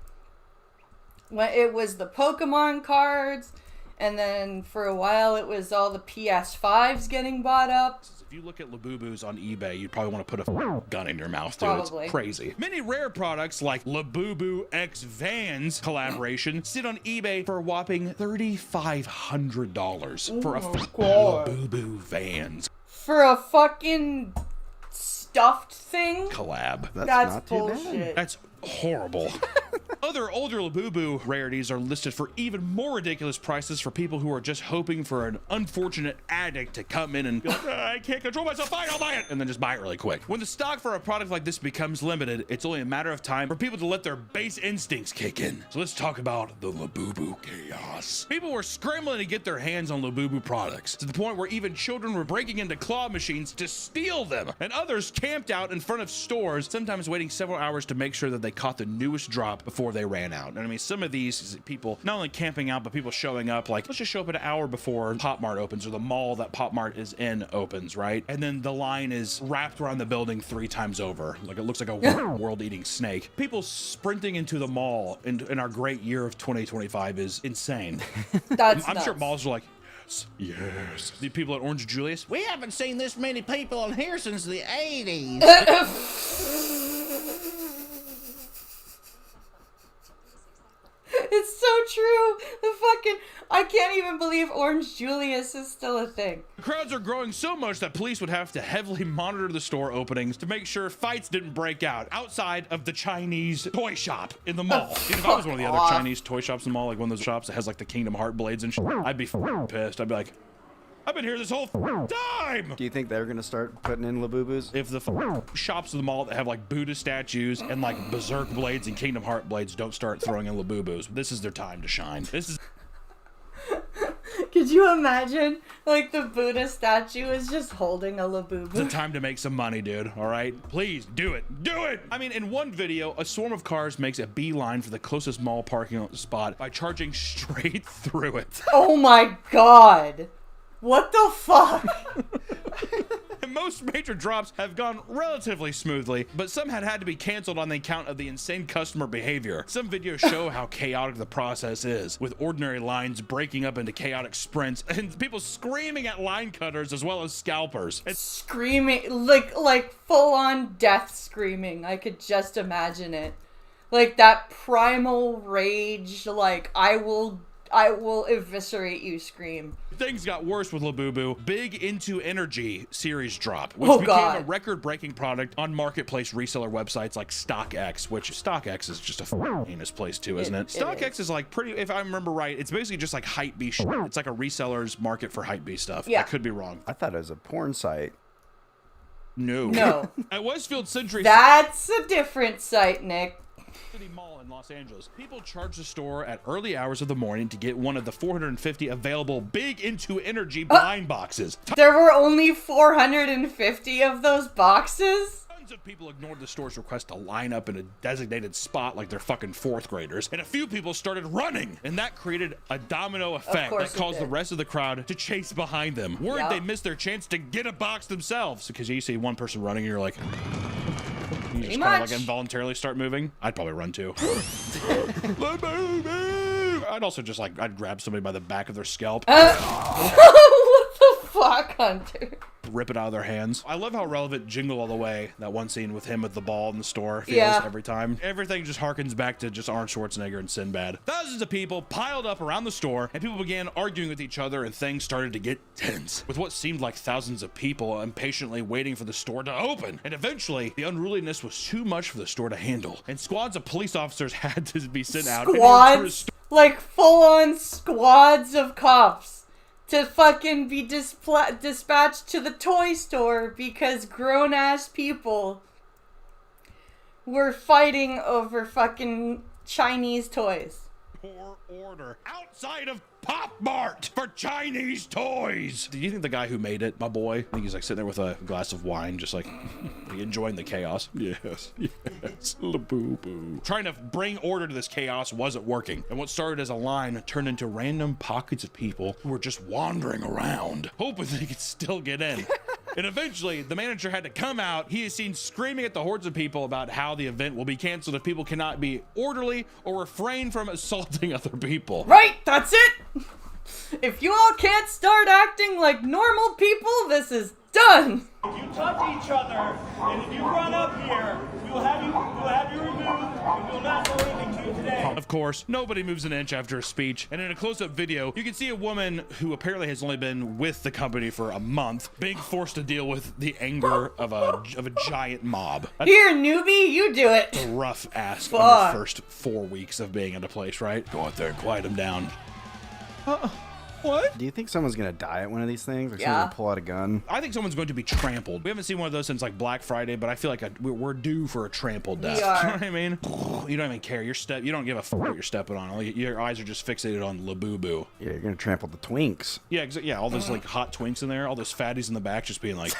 When it was the Pokemon cards, and then for a while it was all the PS5s getting bought up. If you look at Labubus on eBay, you'd probably want to put a gun in your mouth, dude. Probably. It's crazy. Many rare products like Labubu X Vans collaboration sit on eBay for a whopping $3,500 for a Labubu Vans For a fucking stuffed thing? collab. That's bullshit. That's horrible. Other older Labubu rarities are listed for even more ridiculous prices for people who are just hoping for an unfortunate addict to come in and be like, I can't control myself, fine, I'll buy it, and then just buy it really quick. When the stock for a product like this becomes limited, it's only a matter of time for people to let their base instincts kick in. So let's talk about the Labubu chaos. People were scrambling to get their hands on Labubu products, to the point where even children were breaking into claw machines to steal them, and others camped out in front of stores, sometimes waiting several hours to make sure that they caught the newest drop before they ran out. And I mean, some of these people not only camping out, but people showing up like, let's just show up an hour before Pop Mart opens, or the mall that Pop Mart is in opens, right? And then the line is wrapped around the building 3 times over. Like, it looks like a world-eating snake. People sprinting into the mall in our great year of 2025 is insane. I'm sure malls are like, yes. The people at Orange Julius, We haven't seen this many people in here since the 80s. It's so true. I can't even believe Orange Julius is still a thing. crowds are growing so much that police would have to heavily monitor the store openings to make sure fights didn't break out outside of the Chinese toy shop in the mall. If I was one of the other Chinese toy shops in the mall, like one of those shops that has like the Kingdom Heart blades and shit, I'd be pissed. I'd be like, I've been here this whole time! Do you think they're gonna start putting in Labubus? If the shops in the mall that have like Buddha statues and like Berserk blades and Kingdom Heart blades don't start throwing in Labubus, this is their time to shine. This is... Could you imagine, like, the Buddha statue is just holding a Labubu? It's a time to make some money, dude, all right? Please, do it. Do it! I mean, in one video, a swarm of cars makes a beeline for the closest mall parking spot by charging straight through it. Oh my god! What the fuck? Most major drops have gone relatively smoothly, but some had to be canceled on the account of the insane customer behavior. Some videos show how chaotic the process is, with ordinary lines breaking up into chaotic sprints and people screaming at line cutters as well as scalpers. Screaming, like full-on death screaming. I could just imagine it. Like that primal rage, like, I will eviscerate you scream. Things got worse with Labubu. Big Into Energy series drop, which became a record-breaking product on marketplace reseller websites like StockX, which StockX is just a heinous place too, isn't it? StockX is like pretty, if I remember right, it's basically just like hypebeast shit. It's like a reseller's market for hypebeast stuff. Yeah. I could be wrong. I thought it was a porn site. No. At Westfield Century... That's a different site, Nick. City Mall in Los Angeles. People charge the store at early hours of the morning to get one of the 450 available Big Into Energy blind boxes. There were only 450 of those boxes? Tons of people ignored the store's request to line up in a designated spot like they're fucking 4th graders, and a few people started running, and that created a domino effect that caused the rest of the crowd to chase behind them. Worried they missed their chance to get a box themselves, because you see one person running and you're like... You just kind of like involuntarily start moving. I'd probably run too. I'd also just like, I'd grab somebody by the back of their scalp. What the fuck, Hunter? Rip it out of their hands. I love how relevant Jingle All the Way, that one scene with him with the ball in the store, feels every time. Everything just harkens back to just Arnold Schwarzenegger and Sinbad. Thousands of people piled up around the store, and people began arguing with each other, and things started to get tense, with what seemed like thousands of people impatiently waiting for the store to open. And eventually, the unruliness was too much for the store to handle, and squads of police officers had to be sent out. Squads? Like full-on squads of cops to fucking be dispatched to the toy store because grown-ass people were fighting over fucking Chinese toys. Poor order outside of Pop Mart for Chinese toys. Do you think the guy who made it, my boy, I think he's like sitting there with a glass of wine, just like enjoying the chaos? Yes, Laboo-boo. Trying to bring order to this chaos wasn't working, and what started as a line turned into random pockets of people who were just wandering around, hoping they could still get in. And eventually, the manager had to come out. He is seen screaming at the hordes of people about how the event will be canceled if people cannot be orderly or refrain from assaulting other people. Right, that's it! If you all can't start acting like normal people, this is done! If you touch each other, and if you run up here, we will have you removed, and we will not do anything to you today. Of course, nobody moves an inch after a speech, and in a close-up video, you can see a woman who apparently has only been with the company for a month being forced to deal with the anger of a giant mob. Here, newbie, you do it. A rough ask on the first 4 weeks of being at a place, right? Go out there and quiet them down. What? Do you think someone's gonna die at one of these things? Or someone's gonna pull out a gun? I think someone's going to be trampled. We haven't seen one of those since like Black Friday, but I feel like we're due for a trampled death. You know what I mean? You don't even care. You don't give a fuck what you're stepping on. Your eyes are just fixated on Laboo-boo. Yeah, you're gonna trample the twinks. Yeah, yeah. All those like hot twinks in there, all those fatties in the back, just being like.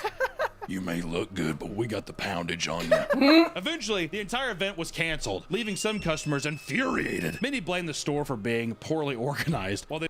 You may look good, but we got the poundage on you. Eventually, the entire event was canceled, leaving some customers infuriated. Many blamed the store for being poorly organized, while they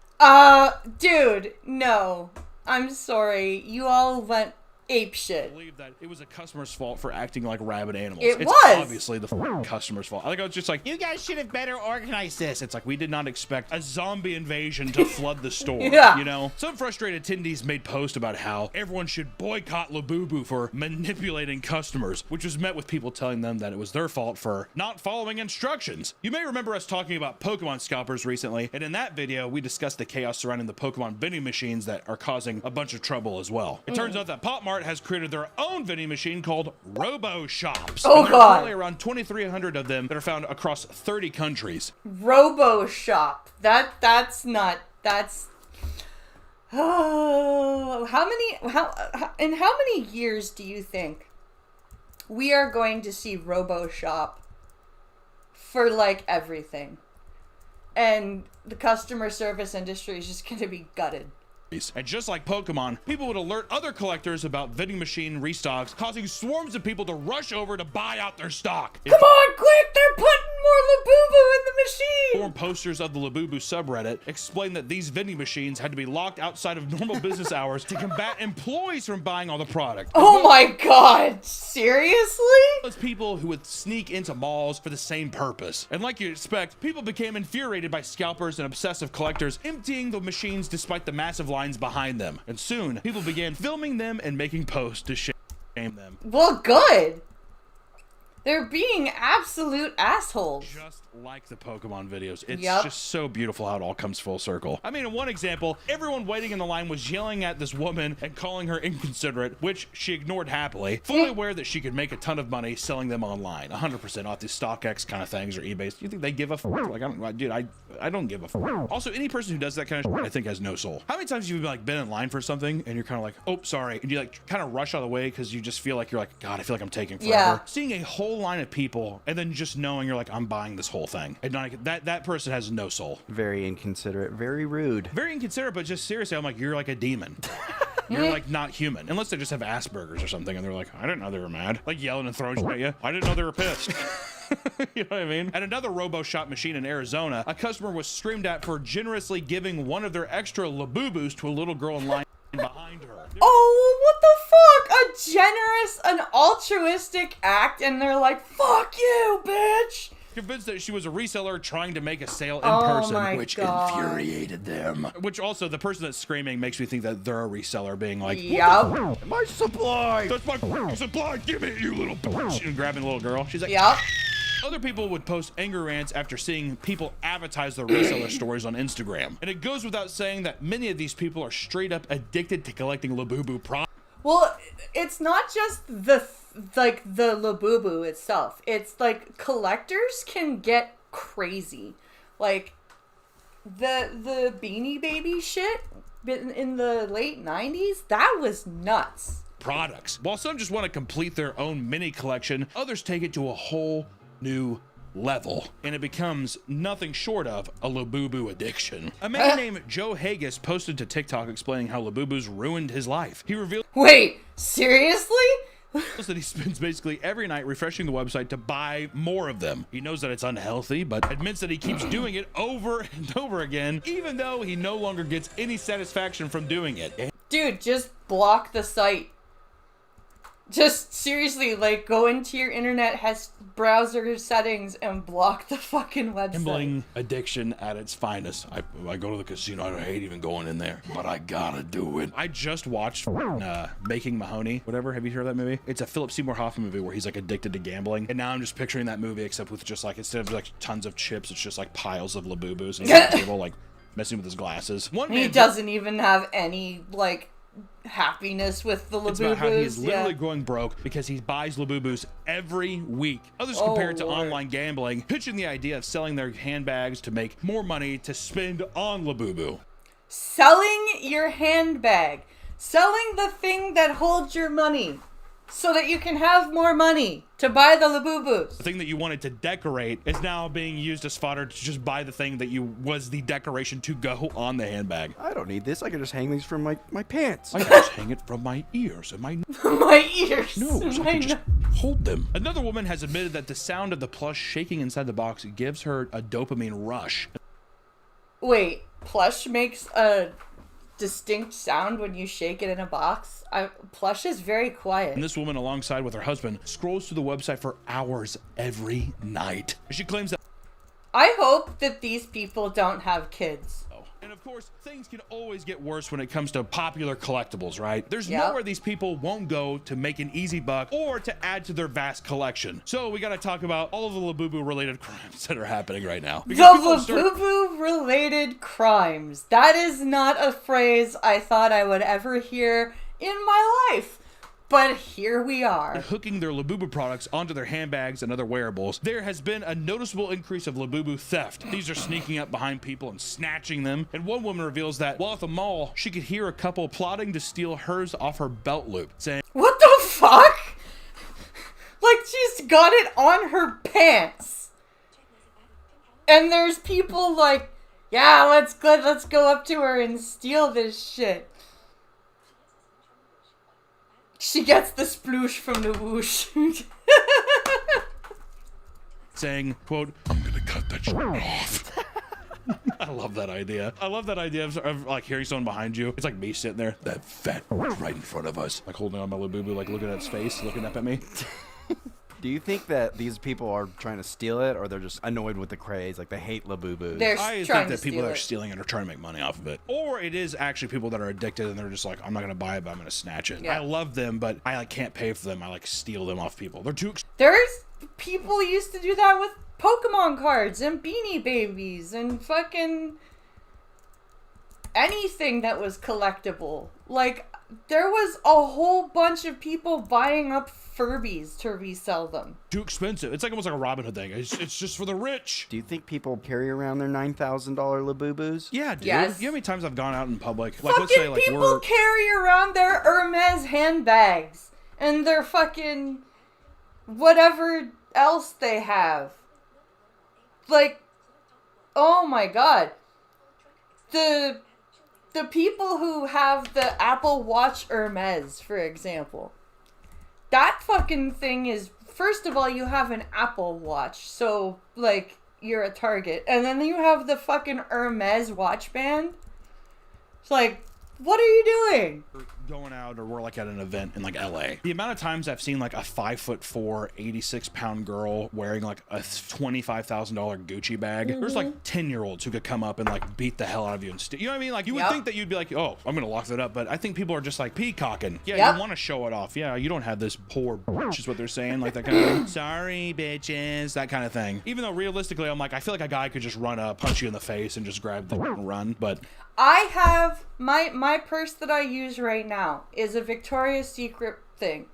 dude, no. I'm sorry. You all went apeshit. Believe that it was a customer's fault for acting like rabid animals. It's obviously the customer's fault. I think I was just like, you guys should have better organized this. It's like we did not expect a zombie invasion to flood the store. Yeah. You know? Some frustrated attendees made posts about how everyone should boycott Laboo-boo for manipulating customers, which was met with people telling them that it was their fault for not following instructions. You may remember us talking about Pokemon scalpers recently, and in that video, we discussed the chaos surrounding the Pokemon vending machines that are causing a bunch of trouble as well. It turns out that Pop Mart has created their own vending machine called Robo Shops. Oh, and there God. are currently around 2,300 of them that are found across 30 countries. Robo Shop. That's oh, in how many years do you think we are going to see Robo Shop for like everything? And the customer service industry is just going to be gutted. And just like Pokemon, people would alert other collectors about vending machine restocks, causing swarms of people to rush over to buy out their stock. Come on, quick! They're putting more Laboo-boo in the machine! Forum posters of the Laboo-boo subreddit explained that these vending machines had to be locked outside of normal business hours to combat employees from buying all the product. Oh my god! Seriously? As people who would sneak into malls for the same purpose. And like you'd expect, people became infuriated by scalpers and obsessive collectors emptying the machines despite the massive lines behind them. And soon, people began filming them and making posts to shame them. Well, good. They're being absolute assholes. Just like the Pokemon videos. It's just so beautiful how it all comes full circle. I mean, in one example, everyone waiting in the line was yelling at this woman and calling her inconsiderate, which she ignored happily, fully aware that she could make a ton of money selling them online, 100% off these StockX kind of things or eBay. Do you think they give a fuck? Like, I don't give a fuck. Also, any person who does that kind of shit, I think has no soul. How many times have you like been in line for something and you're kind of like, oh, sorry, and you like kind of rush out of the way because you just feel like you're like, God, I feel like I'm taking forever. Yeah. Seeing a whole line of people and then just knowing you're like, I'm buying this whole thing, and not, that person has no soul. Very inconsiderate, very rude. Very inconsiderate, but just seriously, I'm like, you're like a demon. You're like not human, unless they just have Asperger's or something, and they're like, I didn't know they were mad, like yelling and throwing shit at you. I didn't know they were pissed. You know what I mean? At another Robo Shop machine in Arizona, a customer was screamed at for generously giving one of their extra Laboobos to a little girl in line behind her. Oh, what the fuck? An altruistic act, and they're like, fuck you, bitch. convinced that she was a reseller trying to make a sale in Oh person, my which God. infuriated them. Which also, the person that's screaming makes me think that they're a reseller, being like, Yup. My supply! "That's my supply, give it, you little bitch!" And grabbing the little girl. She's like, Yup. Other people would post anger rants after seeing people advertise their reseller stories on Instagram. And it goes without saying that many of these people are straight up addicted to collecting Labubu products. Well, it's not just the Labubu itself. It's like collectors can get crazy. Like the Beanie Baby shit in the late 90s, that was nuts. Products. While some just want to complete their own mini collection, others take it to a whole new level, and it becomes nothing short of a Labubu addiction. A man named Joe Haggis posted to TikTok explaining how Labubus ruined his life. He revealed Wait, seriously? that he spends basically every night refreshing the website to buy more of them. He knows that it's unhealthy, but admits that he keeps doing it over and over again, even though he no longer gets any satisfaction from doing it. Dude, just block the site. Just seriously, like, go into your internet browser settings and block the fucking website. Gambling addiction at its finest. I go to the casino. I hate even going in there, but I gotta do it. I just watched Making Mahoney. Whatever. Have you heard of that movie? It's a Philip Seymour Hoffman movie where he's like addicted to gambling. And now I'm just picturing that movie, except with just like, instead of like tons of chips, it's just like piles of Labubus and he's at the table like messing with his glasses. He doesn't even have any like happiness with the Labubus. It's about how he is literally going broke because he buys Labubus every week. Others compare it to online gambling, pitching the idea of selling their handbags to make more money to spend on Labubu. Selling your handbag. Selling the thing that holds your money so that you can have more money to buy the Labubus. The thing that you wanted to decorate is now being used as fodder to just buy the thing that was the decoration to go on the handbag. I don't need this. I can just hang these from my pants. I can just hang it from my ears and my my ears. No, so I can just hold them. Another woman has admitted that the sound of the plush shaking inside the box gives her a dopamine rush. Wait, plush makes a distinct sound when you shake it in a box? Plush is very quiet. And this woman, alongside with her husband, scrolls through the website for hours every night. She claims that I hope that these people don't have kids. And of course, things can always get worse when it comes to popular collectibles, right? There's nowhere these people won't go to make an easy buck or to add to their vast collection. So we got to talk about all of the Labubu related crimes that are happening right now. The Labubu related crimes. That is not a phrase I thought I would ever hear in my life. But here we are. Hooking their Labubu products onto their handbags and other wearables. There has been a noticeable increase of Labubu theft. These are sneaking up behind people and snatching them. And one woman reveals that while at the mall, she could hear a couple plotting to steal hers off her belt loop, saying, "What the fuck?" Like she's got it on her pants. And there's people like, "Yeah, let's go up to her and steal this shit." She gets the sploosh from the whoosh. saying, quote, "I'm gonna cut that shit off." I love that idea. I love that idea of like hearing someone behind you. It's like me sitting there, that fat right in front of us, like holding on my Labubu, like looking at its face, looking up at me. Do you think that these people are trying to steal it, or they're just annoyed with the craze, like they hate Labubus? I think that people that are stealing it are trying to make money off of it. Or it is actually people that are addicted and they're just like, I'm not going to buy it, but I'm going to snatch it. Yeah. I love them, but I like can't pay for them. I like steal them off people. They're too There's people used to do that with Pokemon cards and Beanie Babies and fucking anything that was collectible. Like, there was a whole bunch of people buying up Furbies to resell them. Too expensive. It's like almost like a Robin Hood thing. It's just for the rich. Do you think people carry around their $9,000 Labubus? Yeah, dude. Yes. You know how many times I've gone out in public? Like, Fucking let's say, like, people carry around their Hermes handbags and their fucking whatever else they have. Like, oh my god. The people who have the Apple Watch Hermes, for example. That fucking thing is, first of all, you have an Apple Watch, so, like, you're a target. And then you have the fucking Hermes watch band. It's like, what are you doing? going out or we're like at an event in like LA, the amount of times I've seen like a 5'4", 86-pound girl wearing like a $25,000 Gucci bag. There's like 10-year-olds who could come up and like beat the hell out of you and you know what I mean? Like you would think that you'd be like, oh, I'm gonna lock that up, but I think people are just like peacocking. Yeah, you want to show it off. Yeah, you don't have this poor bitch is what they're saying, like that kind of thing. Sorry, bitches, that kind of thing. Even though realistically, I'm like, I feel like a guy could just run up, punch you in the face, and just grab the and run. But I have my purse that I use right now is a Victoria's Secret thing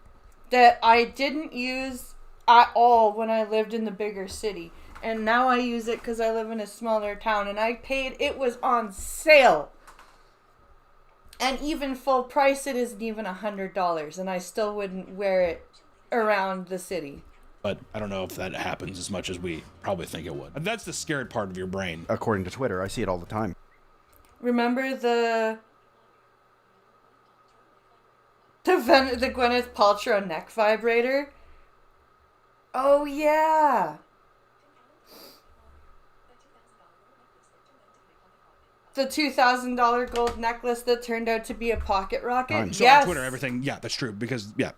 that I didn't use at all when I lived in the bigger city, and now I use it because I live in a smaller town, and I paid, it was on sale, and even full price it isn't even $100, and I still wouldn't wear it around the city. But I don't know if that happens as much as we probably think it would. And that's the scared part of your brain. According to Twitter, I see it all the time. Remember the Gwyneth Paltrow neck vibrator? Oh yeah. The $2,000 gold necklace that turned out to be a pocket rocket? So on Twitter, everything, yeah, that's true, because, yeah,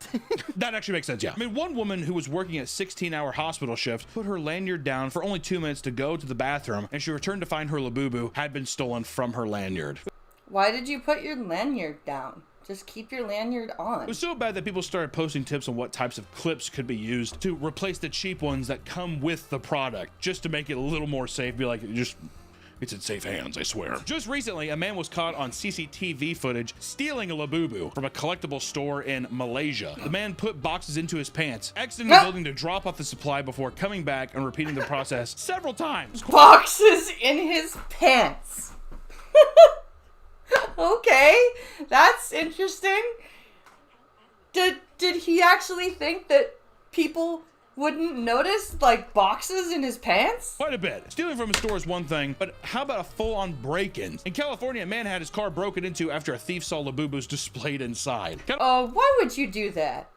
that actually makes sense, yeah. I mean, one woman who was working a 16-hour hospital shift put her lanyard down for only 2 minutes to go to the bathroom, and she returned to find her Labubu had been stolen from her lanyard. Why did you put your lanyard down? Just keep your lanyard on. It was so bad that people started posting tips on what types of clips could be used to replace the cheap ones that come with the product, just to make it a little more safe. Be like, it's in safe hands, I swear. Just recently, a man was caught on CCTV footage stealing a Labubu from a collectible store in Malaysia. The man put boxes into his pants, exiting the building to drop off the supply before coming back and repeating the process several times. Boxes in his pants. Okay, that's interesting. Did he actually think that people wouldn't notice, like, boxes in his pants? Quite a bit. Stealing from a store is one thing, but how about a full-on break-in? In California, a man had his car broken into after a thief saw Labubus displayed inside. Why would you do that?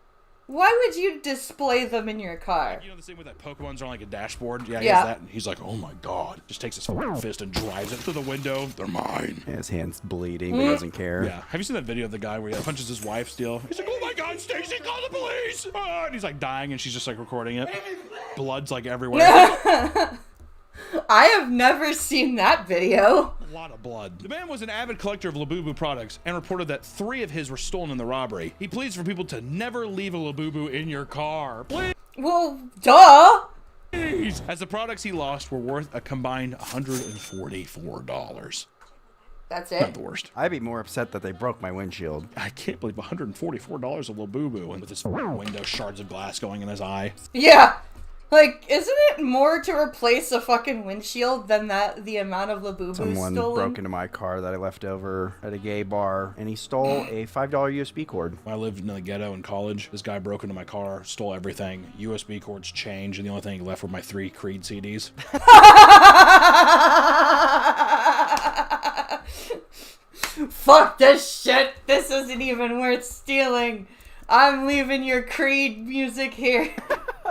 Why would you display them in your car? You know the same way that Pokemon's are on like a dashboard? Yeah, he has that. And he's like, oh my god. Just takes his fist and drives it through the window. They're mine. Yeah, his hand's bleeding, but he doesn't care. Yeah. Have you seen that video of the guy where he punches his wife still? He's like, oh my god, Stacy, call the police! Ah, and he's like dying and she's just like recording it. Blood's like everywhere. I have never seen that video. A lot of blood. The man was an avid collector of Labubu products and reported that 3 of his were stolen in the robbery. He pleads for people to never leave a Labubu in your car. Please. Well, duh. Please. As the products he lost were worth a combined $144. That's it? Not the worst. I'd be more upset that they broke my windshield. I can't believe $144 of Labubu and with his window shards of glass going in his eye. Yeah. Like, isn't it more to replace a fucking windshield than the amount of Labubu Someone stolen? broke into my car that I left over at a gay bar, and he stole a $5 USB cord. When I lived in the ghetto in college, this guy broke into my car, stole everything, USB cords, change, and the only thing he left were my 3 Creed CDs. Fuck this shit. This isn't even worth stealing. I'm leaving your Creed music here.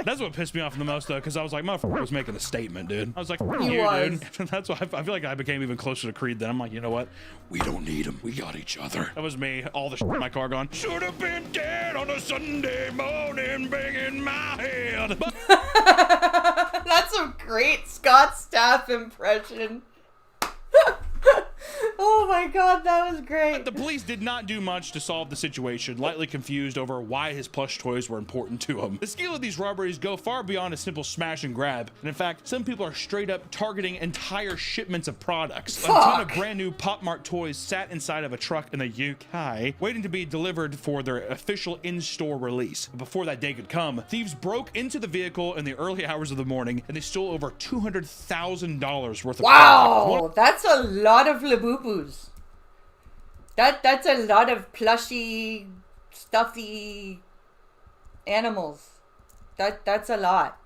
That's what pissed me off the most, though, because I was like, motherfucker was making a statement, dude. I was like, He you, was. dude. That's why I feel like I became even closer to Creed then. I'm like, you know what? We don't need him. We got each other. That was me. All the shit in my car gone. Should have been dead on a Sunday morning, banging my head. That's a great Scott Stapp impression. Oh my god, that was great. But the police did not do much to solve the situation, lightly confused over why his plush toys were important to him. The scale of these robberies go far beyond a simple smash and grab, and in fact, some people are straight up targeting entire shipments of products. Fuck. A ton of brand new Pop Mart toys sat inside of a truck in the UK, waiting to be delivered for their official in-store release. But before that day could come, thieves broke into the vehicle in the early hours of the morning, and they stole over $200,000 worth of Wow, that's a lot of Labubus. That's a lot of plushy, stuffy animals. That's a lot.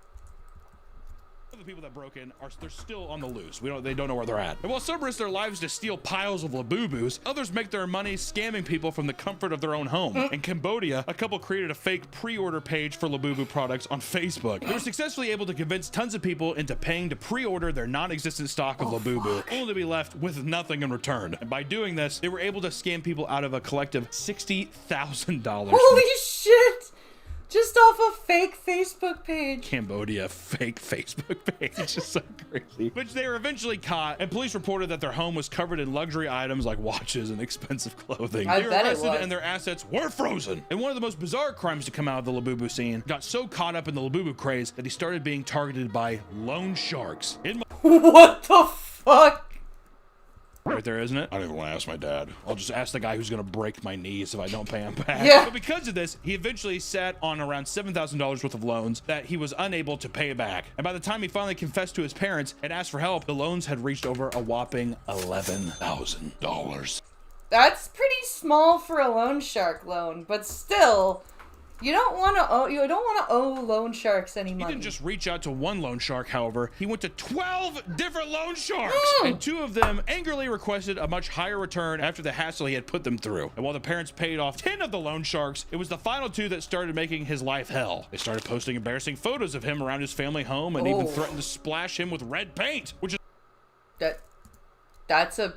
The people that broke in they're still on the loose. They don't know where they're at. And while some risk their lives to steal piles of Labubus, others make their money scamming people from the comfort of their own home. In Cambodia, a couple created a fake pre-order page for Labubu products on Facebook. They were successfully able to convince tons of people into paying to pre-order their non-existent stock of Labubu, only to be left with nothing in return. And by doing this, they were able to scam people out of a collective $60,000. Holy shit! Just off a fake Facebook page. Cambodia fake Facebook page. It's just so crazy. Which they were eventually caught, and police reported that their home was covered in luxury items like watches and expensive clothing. They were arrested and their assets were frozen. And one of the most bizarre crimes to come out of the Labubu scene got so caught up in the Labubu craze that he started being targeted by loan sharks. What the fuck? Right there, isn't it? I don't even want to ask my dad. I'll just ask the guy who's going to break my knees if I don't pay him back. Yeah. But because of this, he eventually sat on around $7,000 worth of loans that he was unable to pay back. And by the time he finally confessed to his parents and asked for help, the loans had reached over a whopping $11,000. That's pretty small for a loan shark loan, but still, you don't want to owe loan sharks any money. He didn't just reach out to one loan shark, however. He went to 12 different loan sharks, and 2 of them angrily requested a much higher return after the hassle he had put them through. And while the parents paid off 10 of the loan sharks, it was the final 2 that started making his life hell. They started posting embarrassing photos of him around his family home and even threatened to splash him with red paint, which is... That's a...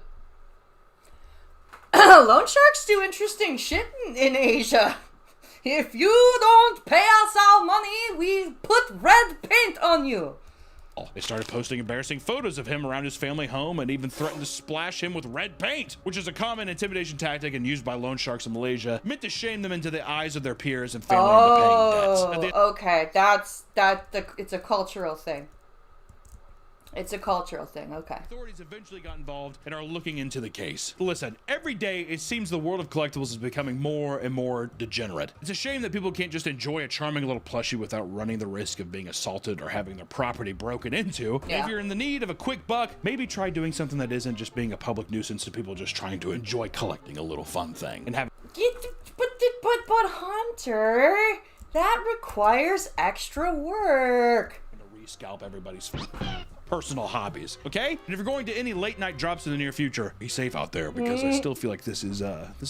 Loan sharks do interesting shit in Asia. If you don't pay us our money, we put red paint on you. They started posting embarrassing photos of him around his family home and even threatened to splash him with red paint, which is a common intimidation tactic and used by loan sharks in Malaysia, meant to shame them into the eyes of their peers and family into paying debts. Okay, it's a cultural thing. It's a cultural thing, okay. Authorities eventually got involved and are looking into the case. Listen, every day it seems the world of collectibles is becoming more and more degenerate. It's a shame that people can't just enjoy a charming little plushie without running the risk of being assaulted or having their property broken into. Yeah. If you're in the need of a quick buck, maybe try doing something that isn't just being a public nuisance to people just trying to enjoy collecting a little fun thing and have. But Hunter, that requires extra work. Scalp everybody's personal hobbies, okay? And if you're going to any late night drops in the near future, be safe out there, because I still feel like this is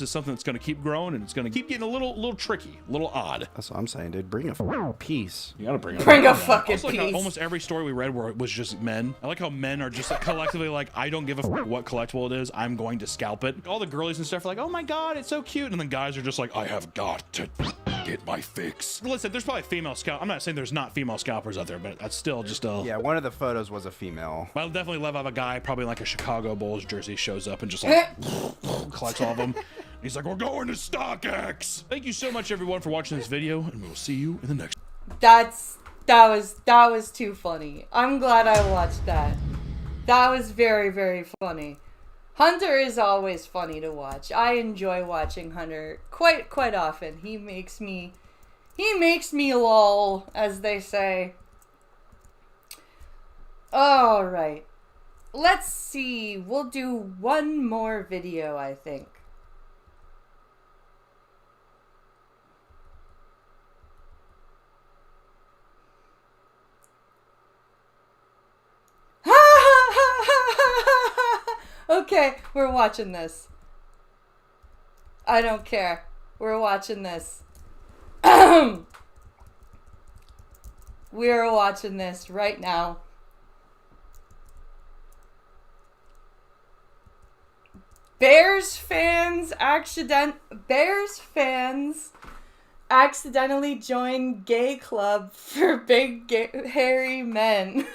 something that's going to keep growing and it's going to keep getting a little tricky, a little odd. That's what I'm saying, dude. Bring a piece. You gotta bring a fucking also, piece. Like almost every story we read where it was just men. I like how men are just like, collectively like, I don't give a what collectible it is. I'm going to scalp it. All the girlies and stuff are like, oh my god, it's so cute, and then guys are just like, I have got to get my fix. Listen, there's probably female scalp. I'm not saying there's not female scalpers out there, but that's still just a... Yeah, one of the photos was a female. I'll definitely love how a guy, probably like a Chicago Bulls jersey, shows up and just like collects all of them. He's like, we're going to StockX. Thank you so much, everyone, for watching this video, and we'll see you in the next. That was too funny. I'm glad I watched that. That was very, very funny. Hunter is always funny to watch. I enjoy watching Hunter quite often. He makes me lol, as they say. All right. Let's see. We'll do one more video, I think. Okay, we're watching this. I don't care. We're watching this. We're watching this right now. Bears fans accidentally join gay club for big hairy men.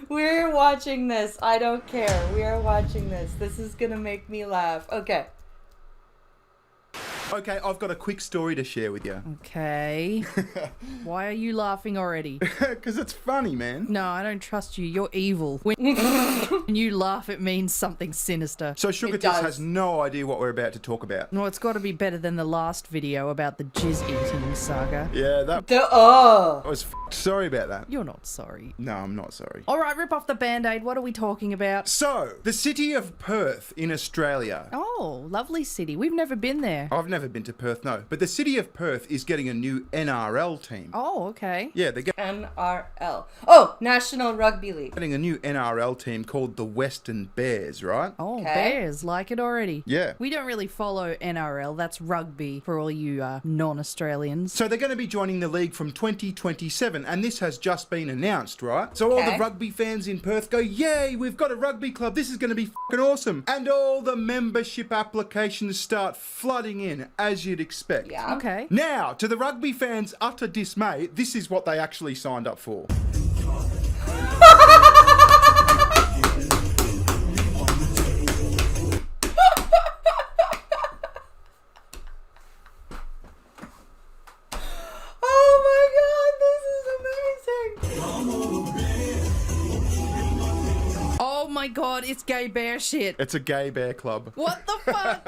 We're watching this. I don't care. We are watching this. This is gonna make me laugh. Okay. Okay, I've got a quick story to share with you. Okay. Why are you laughing already? Because it's funny, man. No, I don't trust you. You're evil. When you laugh, it means something sinister. So Sugar Tits has no idea what we're about to talk about. No, it's got to be better than the last video about the jizz-eating saga. Yeah, that... Oh! I was sorry about that. You're not sorry. No, I'm not sorry. All right, rip off the Band-Aid. What are we talking about? So, the city of Perth in Australia. Oh, lovely city. We've never been there. I've never been to Perth, no. But the city of Perth is getting a new NRL team. Oh, okay. Yeah, they're NRL. Oh, National Rugby League. getting a new NRL team called the Western Bears, right? Oh, Bears, like it already. Yeah. We don't really follow NRL. That's rugby for all you non-Australians. So they're going to be joining the league from 2027, and this has just been announced, right? So all the rugby fans in Perth go, yay, we've got a rugby club. This is going to be fucking awesome. And all the membership applications start flooding in, as you'd expect. Yeah. Okay. Now, to the rugby fans' utter dismay, this is what they actually signed up for. Oh my god, it's gay bear shit. It's a gay bear club. What the fuck?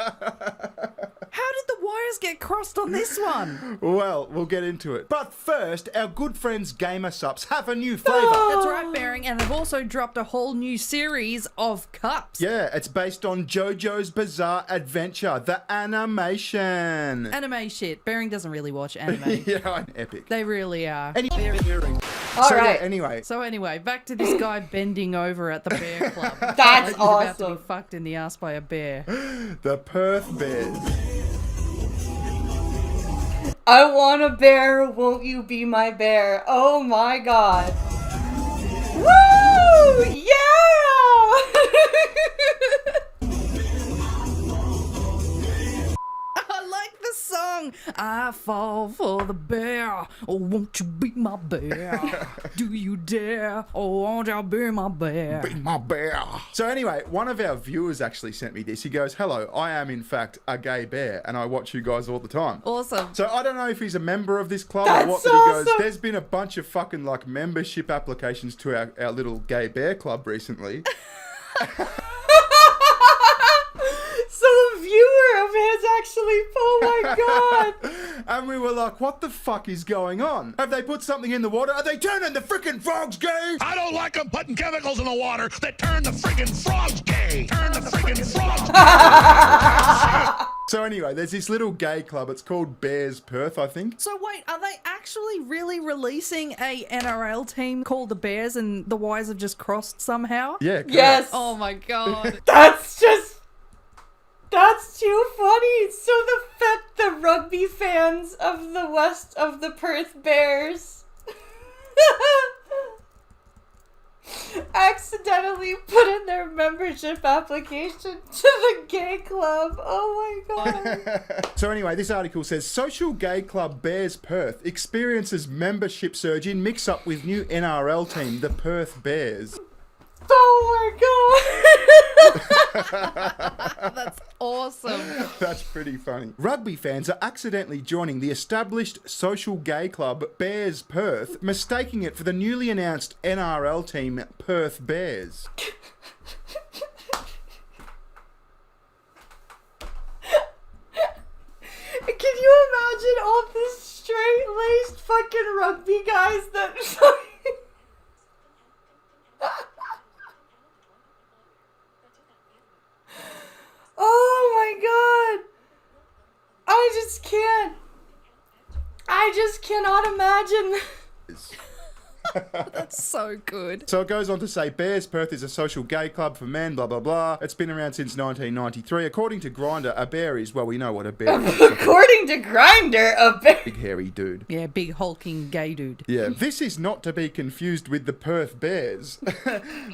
How did the wires get crossed on this one? Well, we'll get into it. But first, our good friends Gamer Sups have a new flavour. That's right, Bearing, and they've also dropped a whole new series of cups. Yeah, it's based on JoJo's Bizarre Adventure, the animation. Anime shit. Bearing doesn't really watch anime. Yeah, epic. They really are. Anyway. So anyway, back to this guy bending over at the bear club. That's He's about to awesome. be fucked in the ass by a bear. The Perth Bears. I want a bear, won't you be my bear? Oh my god. Woo! Yeah! I like the song. I fall for the bear. Oh, won't you be my bear? Do you dare? Oh, won't you be my bear? Be my bear. So anyway, one of our viewers actually sent me this. He goes, hello, I am in fact a gay bear and I watch you guys all the time. Awesome. So I don't know if he's a member of this club That's or what, but he goes, awesome. there's been a bunch of fucking like membership applications to our little gay bear club recently. So a viewer of his actually, oh my god. And we were like, what the fuck is going on? Have they put something in the water? Are they turning the freaking frogs gay? I don't like them putting chemicals in the water that turn the friggin' frogs gay. Turn the friggin' frogs gay. So anyway, there's this little gay club. It's called Bears Perth, I think. So wait, are they actually really releasing a NRL team called the Bears and the wires have just crossed somehow? Yeah, correct. Yes. Oh my god. That's too funny. So the rugby fans of the west of the Perth Bears accidentally put in their membership application to the gay club. Oh my god. So anyway, this article says, social gay club Bears Perth experiences membership surge in mix-up with new NRL team, the Perth Bears. Oh my god. That's awesome. That's pretty funny. Rugby fans are accidentally joining the established social gay club Bears Perth, mistaking it for the newly announced NRL team Perth Bears. Can you imagine all these straight-laced fucking rugby guys that oh my god. I just cannot imagine. That's so good. So it goes on to say, Bears Perth is a social gay club for men, blah, blah, blah. It's been around since 1993. According to Grindr, a bear is, well, we know what a bear is. According to Grindr, a bear. Big hairy dude. Yeah, big hulking gay dude. Yeah, this is not to be confused with the Perth Bears,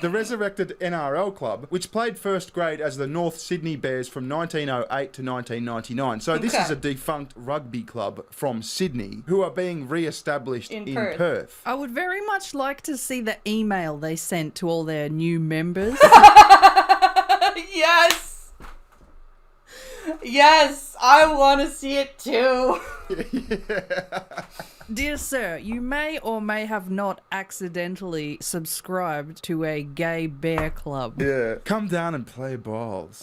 the resurrected NRL club, which played first grade as the North Sydney Bears from 1908 to 1999. So this is a defunct rugby club from Sydney who are being re-established in Perth. I would very much like to see the email they sent to all their new members. Yes. Yes, I want to see it too. Dear sir, you may or may have not accidentally subscribed to a gay bear club. Yeah, come down and play balls.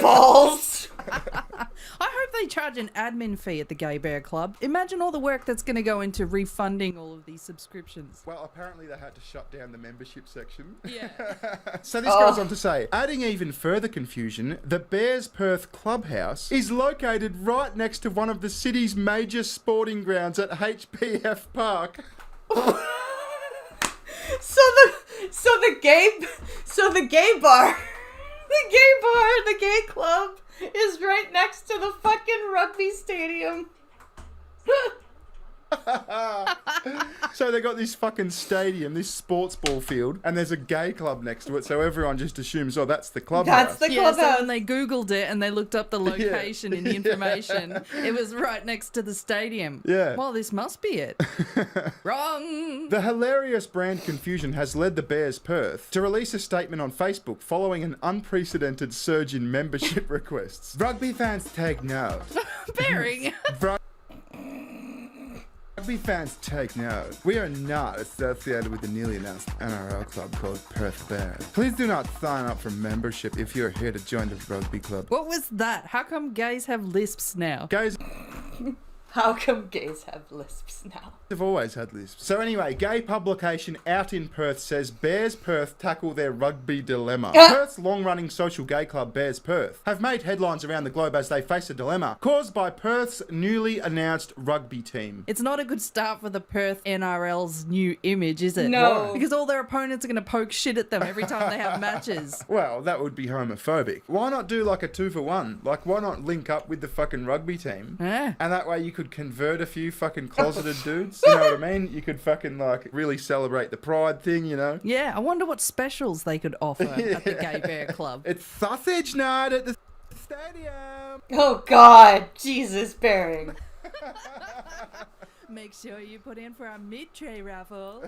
Balls. I hope they charge an admin fee at the Gay Bear Club. Imagine all the work that's going to go into refunding all of these subscriptions. Well, apparently they had to shut down the membership section. Yeah. So this goes on to say, adding even further confusion, the Bears Perth Clubhouse is located right next to one of the city's major sporting grounds at HPF Park. So the gay club is right next to the fucking rugby stadium. So they got this fucking stadium, this sports ball field, and there's a gay club next to it, so everyone just assumes, oh, that's the clubhouse. That's the Yeah, clubhouse. so when they Googled it and they looked up the location in the information, it was right next to the stadium. Yeah. Well, this must be it. Wrong. The hilarious brand confusion has led the Bears Perth to release a statement on Facebook following an unprecedented surge in membership requests. Rugby fans take note. Bearing. Rugby fans take note. We are not associated with the newly announced NRL club called Perth Bears. Please do not sign up for membership if you are here to join the rugby club. What was that? How come gays have lisps now? Gays How come gays have lisps now? have always had lisps. So anyway, gay publication out in Perth says Bears Perth tackle their rugby dilemma. Perth's long-running social gay club Bears Perth have made headlines around the globe as they face a dilemma caused by Perth's newly announced rugby team. It's not a good start for the Perth NRL's new image, is it? No. Why? Because all their opponents are going to poke shit at them every time they have matches. Well, that would be homophobic. Why not do like a 2-for-1? Like, why not link up with the fucking rugby team? Yeah. And that way you could convert a few fucking closeted dudes. You know what I mean? You could fucking, like, really celebrate the pride thing, you know? Yeah, I wonder what specials they could offer at the Gay Bear Club. It's sausage night at the stadium. Oh God, Jesus, Bearing. Make sure you put in for our mid-tray raffle.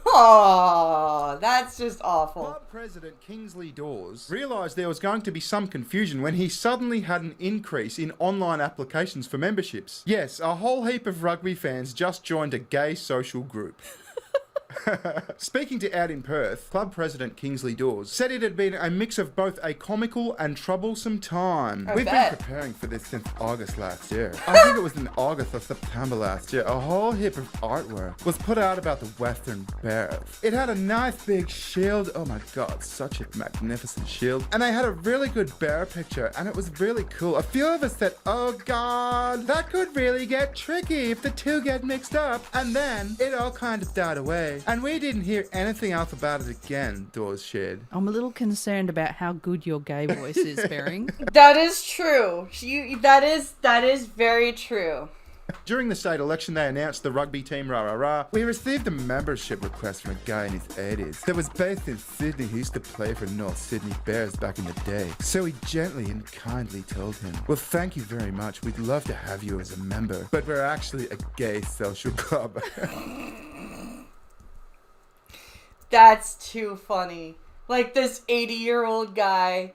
Oh, that's just awful. Club president Kingsley Dawes realised there was going to be some confusion when he suddenly had an increase in online applications for memberships. Yes, a whole heap of rugby fans just joined a gay social group. Speaking to Out in Perth, club president Kingsley Dawes said it had been a mix of both a comical and troublesome time. We've been preparing for this since August last year. I think it was in August or September last year. A whole heap of artwork was put out about the Western Bears. It had a nice big shield. Oh my God, such a magnificent shield. And they had a really good bear picture and it was really cool. A few of us said, oh God, that could really get tricky if the two get mixed up. And then it all kind of died away. And we didn't hear anything else about it again, Dawes shared. I'm a little concerned about how good your gay voice is, Bearing. That is true. That is very true. During the state election, they announced the rugby team Rah Rah Rah. We received a membership request from a guy in his 80s that was based in Sydney who used to play for North Sydney Bears back in the day. So we gently and kindly told him, well, thank you very much. We'd love to have you as a member, but we're actually a gay social club. That's too funny. Like this 80-year-old guy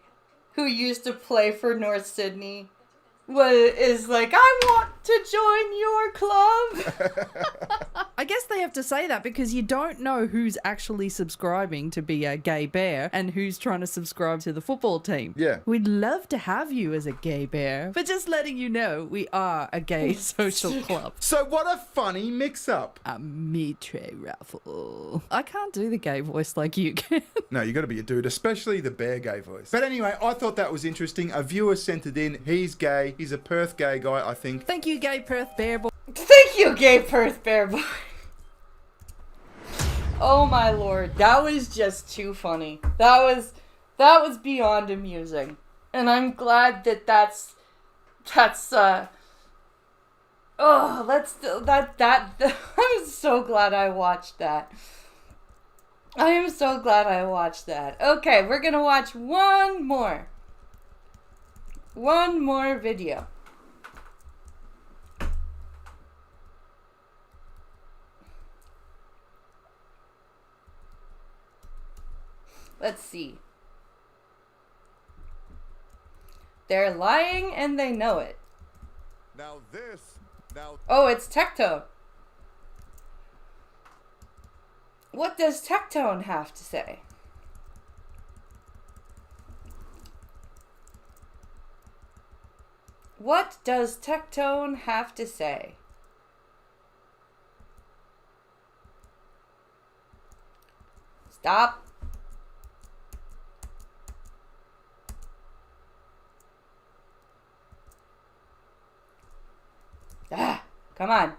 who used to play for North Sydney is like, I want to join your club. I guess they have to say that because you don't know who's actually subscribing to be a gay bear and who's trying to subscribe to the football team. Yeah. We'd love to have you as a gay bear, but just letting you know we are a gay social club. So what a funny mix-up. A mid-tray raffle. I can't do the gay voice like you can. No, you got to be a dude, especially the bear gay voice. But anyway, I thought that was interesting. A viewer sent it in. He's gay. He's a Perth gay guy, I think. Thank you, gay Perth bear boy. Thank you, gay Perth bear boy. Oh my lord, that was just too funny. That was beyond amusing. And I'm glad that I'm so glad I watched that. I am so glad I watched that. Okay, we're gonna watch one more video. Let's see. They're lying and they know it. Oh, it's Tectone. What does Tectone have to say? What does Tectone have to say? Stop. Ah, come on.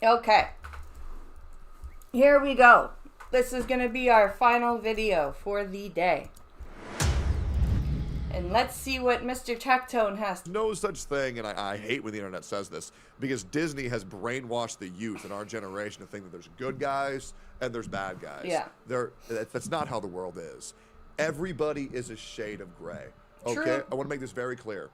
Okay. Here we go. This is going to be our final video for the day. And let's see what Mr. Tectone has to No such thing, and I hate when the internet says this, because Disney has brainwashed the youth in our generation to think that there's good guys and there's bad guys. Yeah. That's not how the world is. Everybody is a shade of gray. Okay? True. I want to make this very clear.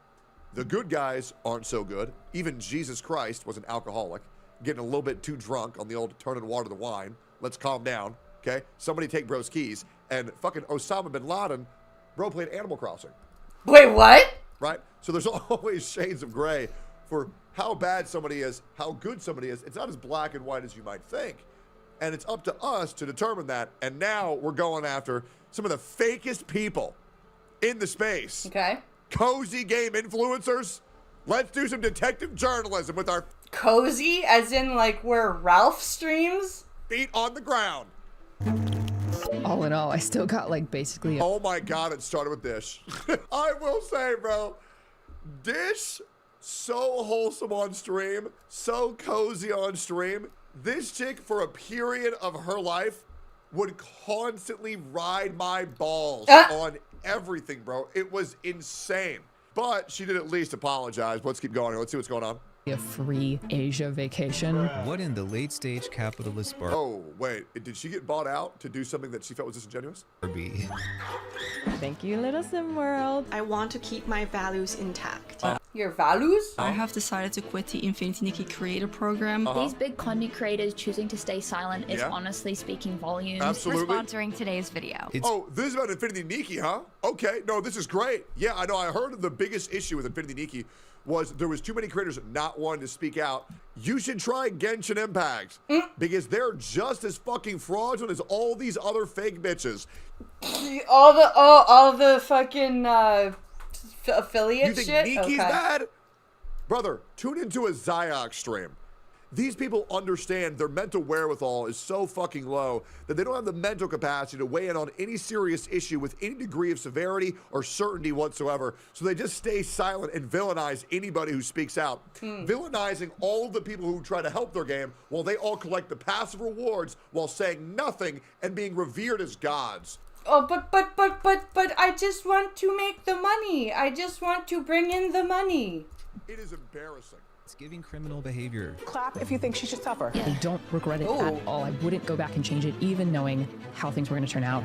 The good guys aren't so good. Even Jesus Christ was an alcoholic, getting a little bit too drunk on the old turning water to wine. Let's calm down, okay? Somebody take bro's keys. And fucking Osama bin Laden, bro played Animal Crossing. Wait, what? Right? So there's always shades of gray for how bad somebody is, how good somebody is. It's not as black and white as you might think. And it's up to us to determine that. And now we're going after some of the fakest people in the space. Okay. Cozy game influencers. Let's do some detective journalism with our cozy, as in like where Ralph streams? Feet on the ground. All in all, I still got like basically Oh my God, it started with Dish. I will say, bro, Dish, so wholesome on stream, so cozy on stream. This chick, for a period of her life, would constantly ride my balls on everything, bro. It was insane. But she did at least apologize. Let's keep going. Let's see what's going on. a free Asia vacation. What in the late stage capitalist bar? Oh, wait. Did she get bought out to do something that she felt was disingenuous? Barbie. Thank you, Little Sim World. I want to keep my values intact. Your values? I have decided to quit the Infinity Nikki Creator Program. These big content creators choosing to stay silent is honestly speaking volumes. Absolutely. We're sponsoring today's video. Oh, this is about Infinity Nikki, huh? Okay, no, this is great. Yeah, I know. I heard the biggest issue with Infinity Nikki was there was too many creators not wanting to speak out. You should try Genshin Impact because they're just as fucking fraudulent as all these other fake bitches. All the fucking affiliate You think shit? Nikki's bad? Brother, tune into a Zyok stream. These people understand their mental wherewithal is so fucking low that they don't have the mental capacity to weigh in on any serious issue with any degree of severity or certainty whatsoever. So they just stay silent and villainize anybody who speaks out. Villainizing all of the people who try to help their game while they all collect the passive rewards while saying nothing and being revered as gods. Oh, but I just want to make the money. I just want to bring in the money. It is embarrassing. It's giving criminal behavior. Clap if you think she should suffer. I don't regret it at all. I wouldn't go back and change it, even knowing how things were going to turn out.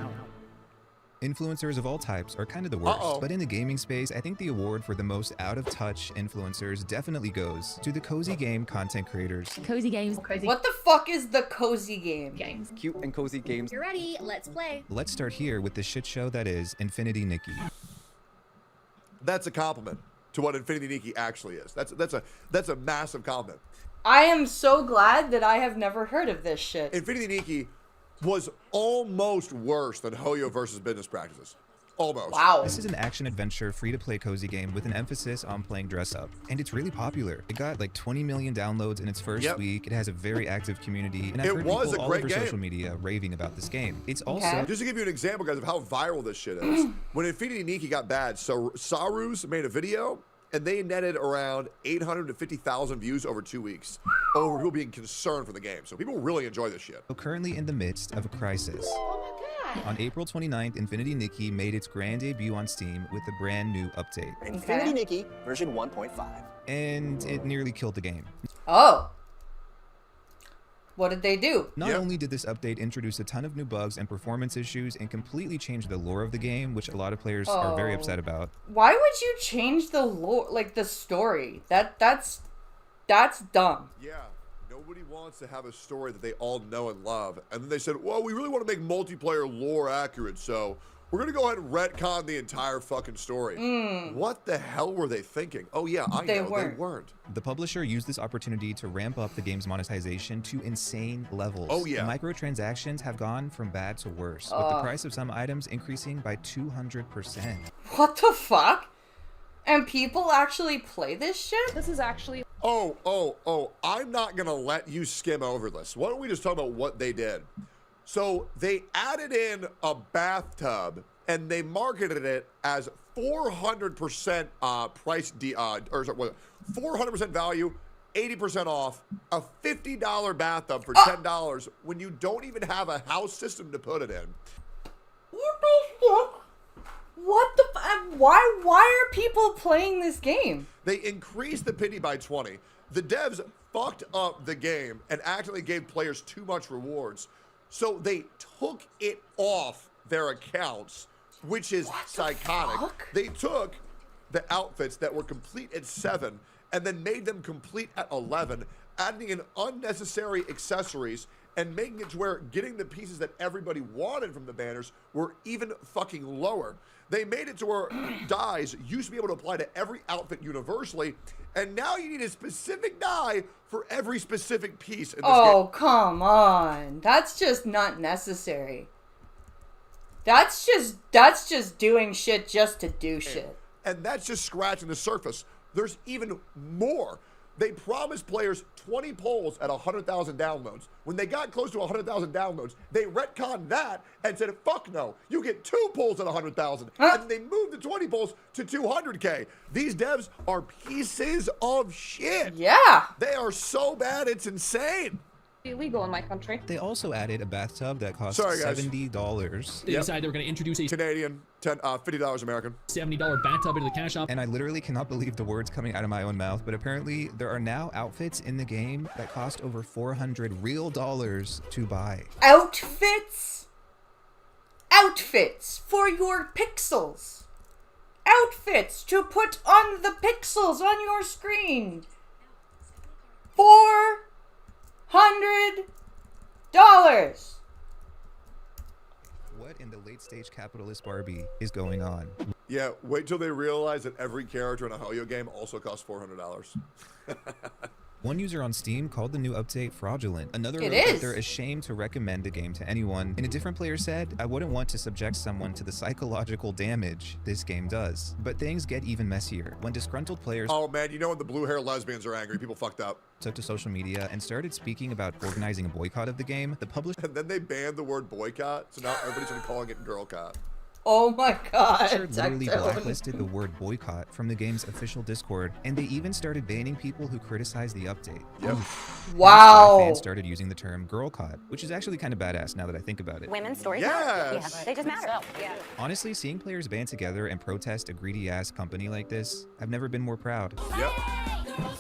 Influencers of all types are kind of the worst, but in the gaming space, I think the award for the most out-of-touch influencers definitely goes to the cozy game content creators. Cozy games. What the fuck is the cozy game? Games. Cute and cozy games. You're ready. Let's play. Let's start here with the shit show that is Infinity Nikki. That's a compliment to what Infinity Nikki actually is. That's a massive compliment. I am so glad that I have never heard of this shit. Infinity Nikki was almost worse than Hoyo versus Business Practices. Almost. Wow. This is an action-adventure, free-to-play cozy game with an emphasis on playing dress-up, and it's really popular. It got like 20 million downloads in its first week. It has a very active community, and I've heard people all over social media raving about this game. It's also Just to give you an example, guys, of how viral this shit is. When Infinity Nikki got bad, so Sarus made a video, and they netted around 800 to 50,000 views over 2 weeks over people being concerned for the game. So people really enjoy this shit. currently in the midst of a crisis. On April 29th, Infinity Nikki made its grand debut on Steam with a brand new update. Infinity Nikki version 1.5. And it nearly killed the game. Oh. What did they do? Not only did this update introduce a ton of new bugs and performance issues and completely change the lore of the game, which a lot of players are very upset about. Why would you change the lore, like the story? That's dumb. Yeah. Nobody wants to have a story that they all know and love. And then they said, well, we really want to make multiplayer lore accurate, so We're going to go ahead and retcon the entire fucking story. What the hell were they thinking? Oh, yeah, they weren't. The publisher used this opportunity to ramp up the game's monetization to insane levels. Oh, yeah. The microtransactions have gone from bad to worse, with the price of some items increasing by 200%. What the fuck? And people actually play this shit? This is actually... Oh, I'm not going to let you skim over this. Why don't we just talk about what they did? So they added in a bathtub and they marketed it as 400% price, or 400% value, 80% off, a $50 bathtub for $10 when you don't even have a house system to put it in. What the fuck? What the why are people playing this game? They increased the pity by 20. The devs fucked up the game and actually gave players too much rewards. So they took it off their accounts, which is psychotic. They took the outfits that were complete at 7 and then made them complete at 11, adding in unnecessary accessories and making it to where getting the pieces that everybody wanted from the banners were even fucking lower. They made it to where dyes used to be able to apply to every outfit universally, and now you need a specific dye for every specific piece in this game. Oh, come on. That's just not necessary. That's just doing shit just to do shit. And that's just scratching the surface. There's even more. They promised players 20 polls at 100,000 downloads. When they got close to 100,000 downloads, they retconned that and said, fuck no, you get 2 polls at 100,000. And they moved the 20 polls to 200K. These devs are pieces of shit. Yeah. They are so bad, it's insane. Illegal in my country. They also added a bathtub that cost $70. They decided they were going to introduce a Canadian, $50 American. $70 bathtub into the cash shop. And I literally cannot believe the words coming out of my own mouth, but apparently there are now outfits in the game that cost over $400 real to buy. Outfits? Outfits for your pixels. Outfits to put on the pixels on your screen. $400. What in the late stage capitalist Barbie is going on? Yeah, wait till they realize that every character in a Ho-Yo game also costs $400. One user on Steam called the new update fraudulent. Another wrote It that is. they're ashamed to recommend the game to anyone. And a different player said, I wouldn't want to subject someone to the psychological damage this game does. But things get even messier. When disgruntled players Oh man, you know when the blue hair lesbians are angry, people fucked up. took to social media and started speaking about organizing a boycott of the game, the publisher And then they banned the word boycott, so now everybody's been calling it girlcott. Oh my god. literally Tectone. blacklisted the word boycott from the game's official Discord, and they even started banning people who criticized the update. Yep. Wow. Fans started using the term girlcott, which is actually kind of badass now that I think about it. Women's stories Yes. matter. Yeah, they just matter. Yeah. Honestly, seeing players band together and protest a greedy-ass company like this, I've never been more proud. Yep.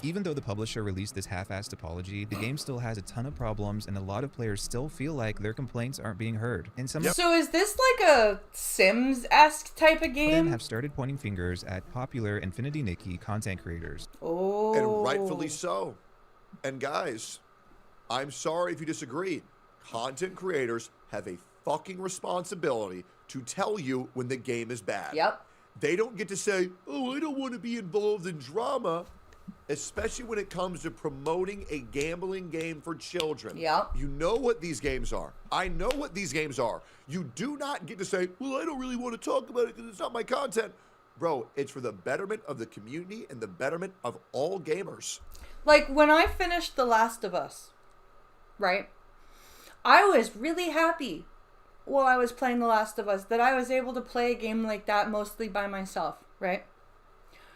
Even though the publisher released this half-assed apology, the game still has a ton of problems, and a lot of players still feel like their complaints aren't being heard. And some So is this like a Sims-esque type of of them game? have started pointing fingers at popular Infinity Nikki content creators. Oh. And rightfully so. And guys, I'm sorry if you disagree. Content creators have a fucking responsibility to tell you when the game is bad. Yep. They don't get to say, oh, I don't want to be involved in drama, especially when it comes to promoting a gambling game for children. Yep. You know what these games are. I know what these games are. You do not get to say, well, I don't really want to talk about it because it's not my content. Bro, it's for the betterment of the community and the betterment of all gamers. Like, when I finished The Last of Us, right? I was really happy while I was playing The Last of Us that I was able to play a game like that mostly by myself, right?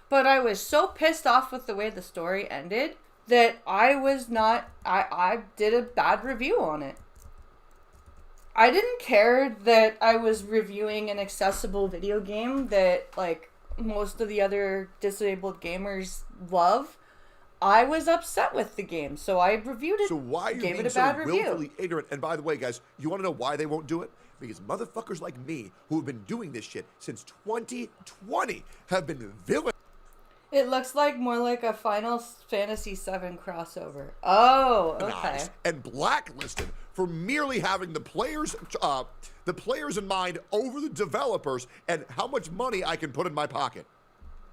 But I was so pissed off with the way the story ended that I was not... I did a bad review on it. I didn't care that I was reviewing an accessible video game that, like, most of the other disabled gamers love. I was upset with the game, so I reviewed it. So why are you gave being it a bad so review. willfully ignorant? And by the way, guys, you want to know why they won't do it? Because motherfuckers like me, who have been doing this shit since 2020, have been villain. It looks like more like a Final Fantasy VII crossover. Oh, okay. And blacklisted for merely having the players in mind over the developers and how much money I can put in my pocket.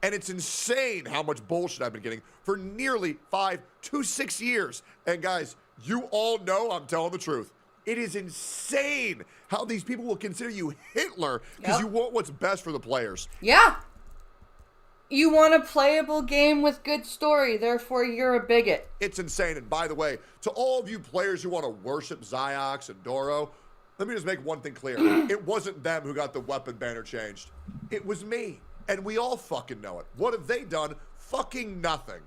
And it's insane how much bullshit I've been getting for nearly 5 to 6 years. And guys, you all know I'm telling the truth. It is insane how these people will consider you Hitler because you want what's best for the players. Yeah. You want a playable game with good story, therefore you're a bigot. It's insane. And by the way, to all of you players who want to worship Ziox and Doro, let me just make one thing clear. It wasn't them who got the weapon banner changed. It was me. And we all fucking know it. What have they done? Fucking nothing.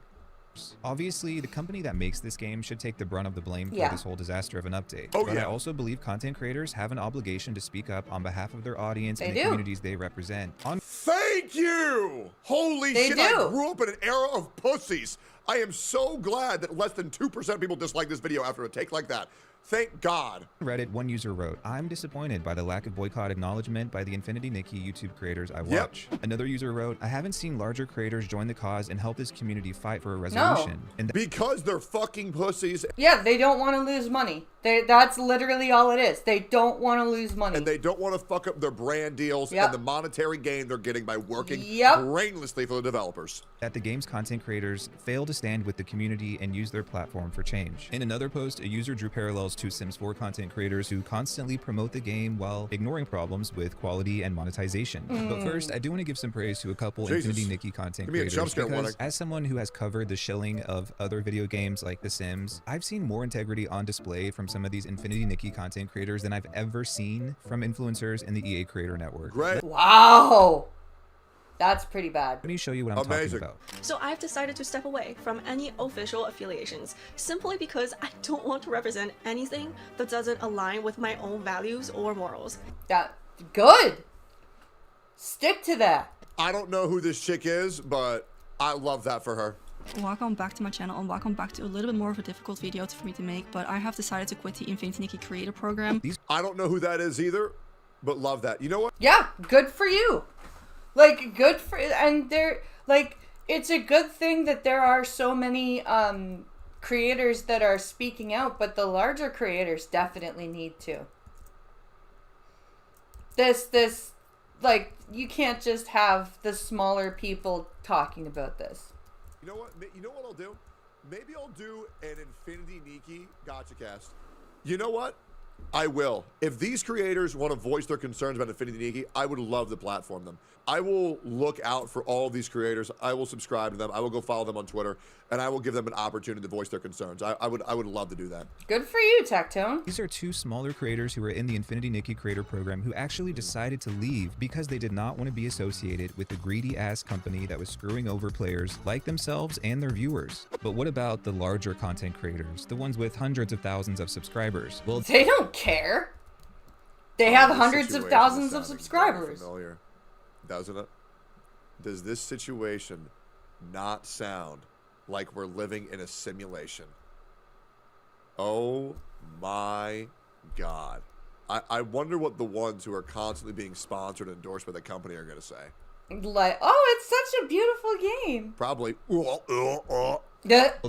Obviously, the company that makes this game should take the brunt of the blame for this whole disaster of an update. Oh, but yeah. I also believe content creators have an obligation to speak up on behalf of their audience and the communities they represent. Thank you! Holy shit, I grew up in an era of pussies. I am so glad that less than 2% of people dislike this video after a take like that. Thank God. Reddit, one user wrote, "I'm disappointed by the lack of boycott acknowledgement by the Infinity Nikki YouTube creators I watch." Another user wrote, "I haven't seen larger creators join the cause and help this community fight for a resolution." And because they're fucking pussies. Yeah, they don't want to lose money. That's literally all it is. They don't want to lose money. And they don't want to fuck up their brand deals and the monetary gain they're getting by working brainlessly for the developers. That the game's content creators fail to stand with the community and use their platform for change. In another post, a user drew parallels to Sims 4 content creators who constantly promote the game while ignoring problems with quality and monetization. But first, I do want to give some praise to a couple Infinity Nikki content creators because as someone who has covered the shilling of other video games like The Sims, I've seen more integrity on display from some of these Infinity Nikki content creators than I've ever seen from influencers in the EA Creator Network. Great. Wow. That's pretty bad. Let me show you what I'm talking about. So I've decided to step away from any official affiliations simply because I don't want to represent anything that doesn't align with my own values or morals. Good. Stick to that. I don't know who this chick is, but I love that for her. Welcome back to my channel and welcome back to a little bit more of a difficult video for me to make, but I have decided to quit the Infinity Nikki creator program. I don't know who that is either, but love that. You know what? Yeah, good for you. Like, good for, and they're, like, it's a good thing that there are so many creators that are speaking out, but the larger creators definitely need to. Like, you can't just have the smaller people talking about this. You know what? You know what I'll do? Maybe I'll do an Infinity Nikki gotcha cast. You know what? I will. If these creators want to voice their concerns about Infinity Nikki, I would love to platform them. I will look out for all of these creators. I will subscribe to them. I will go follow them on Twitter, and I will give them an opportunity to voice their concerns. I would love to do that. Good for you, Tectone. These are two smaller creators who are in the Infinity Nikki creator program who actually decided to leave because they did not want to be associated with the greedy ass company that was screwing over players like themselves and their viewers. But what about the larger content creators, the ones with hundreds of thousands of subscribers? Well, they don't care. They have hundreds of thousands of subscribers. Familiar, doesn't it? Does this situation not sound like we're living in a simulation? Oh my God. I wonder what the ones who are constantly being sponsored and endorsed by the company are going to say. Like, oh, it's such a beautiful game. Probably. Well,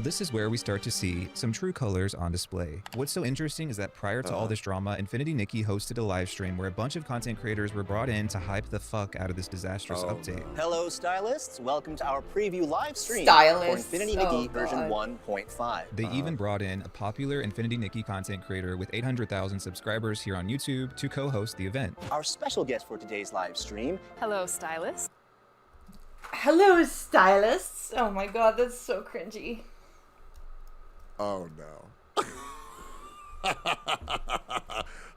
this is where we start to see some true colors on display. What's so interesting is that prior to all this drama, Infinity Nikki hosted a live stream where a bunch of content creators were brought in to hype the fuck out of this disastrous update. Hello, stylists. Welcome to our preview live stream Stylists. for Infinity Nikki version 1.5. They even brought in a popular Infinity Nikki content creator with 800,000 subscribers here on YouTube to co-host the event. Our special guest for today's live stream. Hello, stylists. Hello, stylists. Oh my God, that's so cringy. Oh no.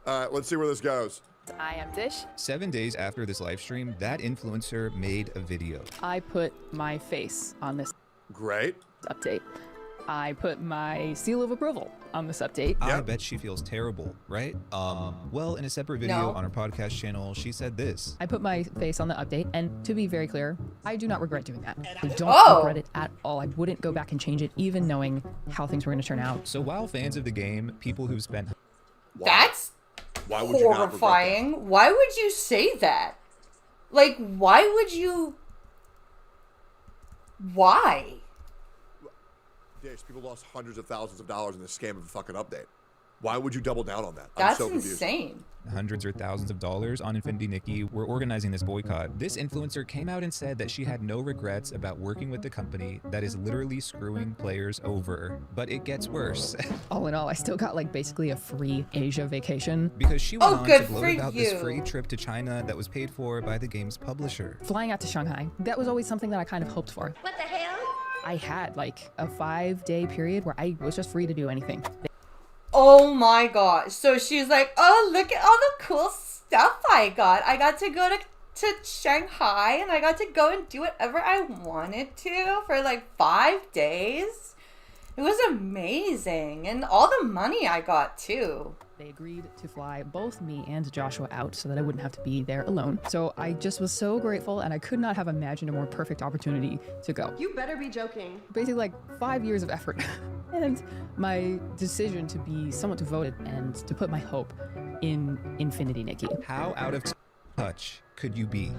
Alright, let's see where this goes. I am Dish. 7 days after this live stream, that influencer made a video. I put my face on this Great. update. I put my seal of approval on this update. I bet she feels terrible, right? Well, in a separate video on her podcast channel, she said this. I put my face on the update, and to be very clear, I do not regret doing that. I don't regret it at all. I wouldn't go back and change it, even knowing how things were going to turn out. So while fans of the game, people who've spent... That's Why would you not regret horrifying. that? Why would you say that? Like, why would you... Why? Dish, people lost hundreds of thousands of dollars in this scam of a fucking update. Why would you double down on that? That's I'm so confused. insane. Hundreds or thousands of dollars on Infinity Nikki were organizing this boycott. This influencer came out and said that she had no regrets about working with the company that is literally screwing players over. But it gets worse. All in all, I still got like basically a free Asia vacation. Because she went on good to for gloat about this you. free trip to China that was paid for by the game's publisher. Flying out to Shanghai, that was always something that I kind of hoped for. What the hell? I had like a 5-day period where I was just free to do anything. Oh my gosh. So she's like, oh, look at all the cool stuff I got. I got to go to Shanghai and I got to go and do whatever I wanted to for like 5 days. It was amazing. And all the money I got too. They agreed to fly both me and Joshua out so that I wouldn't have to be there alone. So I just was so grateful, and I could not have imagined a more perfect opportunity to go. You better be joking. Basically like 5 years of effort. And my decision to be somewhat devoted and to put my hope in Infinity Nikki. How out of touch could you be?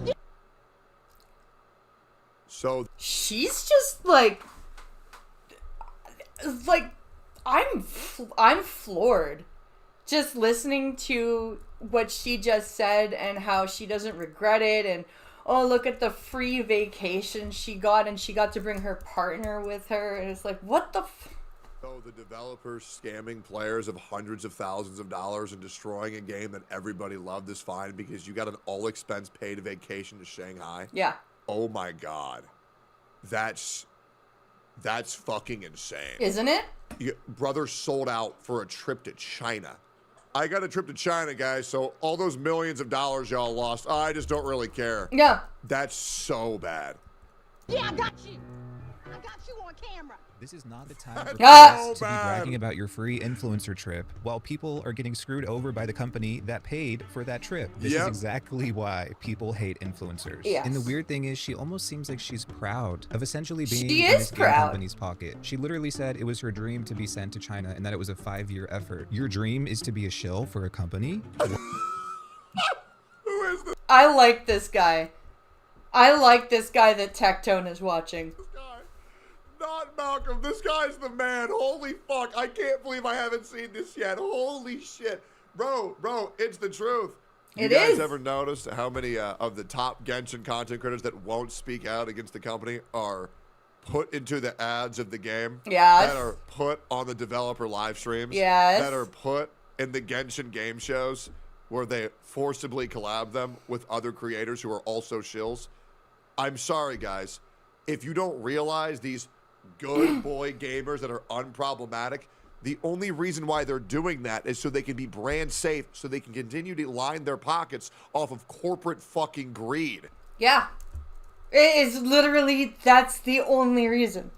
So she's just like I'm floored just listening to what she just said and how she doesn't regret it, and oh, look at the free vacation she got, and she got to bring her partner with her, and it's like, what the So the developers scamming players of hundreds of thousands of dollars and destroying a game that everybody loved is fine because you got an all-expense paid vacation to Shanghai? Yeah. Oh my God. That's fucking insane. Isn't it? Brother sold out for a trip to China. I got a trip to China, guys, so all those millions of dollars y'all lost, I just don't really care. Yeah. That's so bad. Yeah, I got you. I got you on camera. This is not the time for so to be bragging about your free influencer trip while people are getting screwed over by the company that paid for that trip. This is exactly why people hate influencers. Yes. And the weird thing is she almost seems like she's proud of essentially being She in is this game proud. company's pocket. She literally said it was her dream to be sent to China and that it was a 5-year effort. Your dream is to be a shill for a company? Who is this? I like this guy. I like this guy that Tectone is watching. Not Malcolm. This guy's the man. Holy fuck. I can't believe I haven't seen this yet. Holy shit. Bro, it's the truth. You guys ever noticed how many of the top Genshin content creators that won't speak out against the company are put into the ads of the game? Yes. That are put on the developer live streams? Yes. That are put in the Genshin game shows where they forcibly collab them with other creators who are also shills? I'm sorry, guys. If you don't realize these good boy gamers that are unproblematic, the only reason why they're doing that is so they can be brand safe, so they can continue to line their pockets off of corporate fucking greed. Yeah. It is literally, that's the only reason.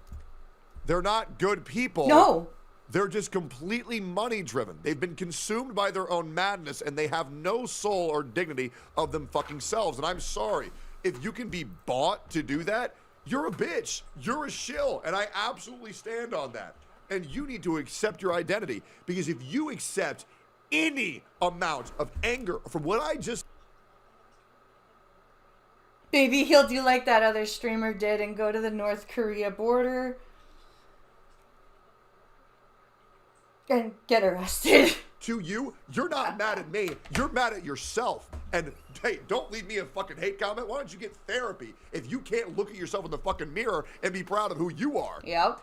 They're not good people. No. They're just completely money driven. They've been consumed by their own madness and they have no soul or dignity of them fucking selves. And I'm sorry, if you can be bought to do that, you're a bitch. You're a shill. And I absolutely stand on that. And you need to accept your identity. Because if you accept any amount of anger from what I just... Maybe he'll do like that other streamer did and go to the North Korea border and get arrested. To you, you're not mad at me. You're mad at yourself. And hey, don't leave me a fucking hate comment. Why don't you get therapy if you can't look at yourself in the fucking mirror and be proud of who you are? Yep.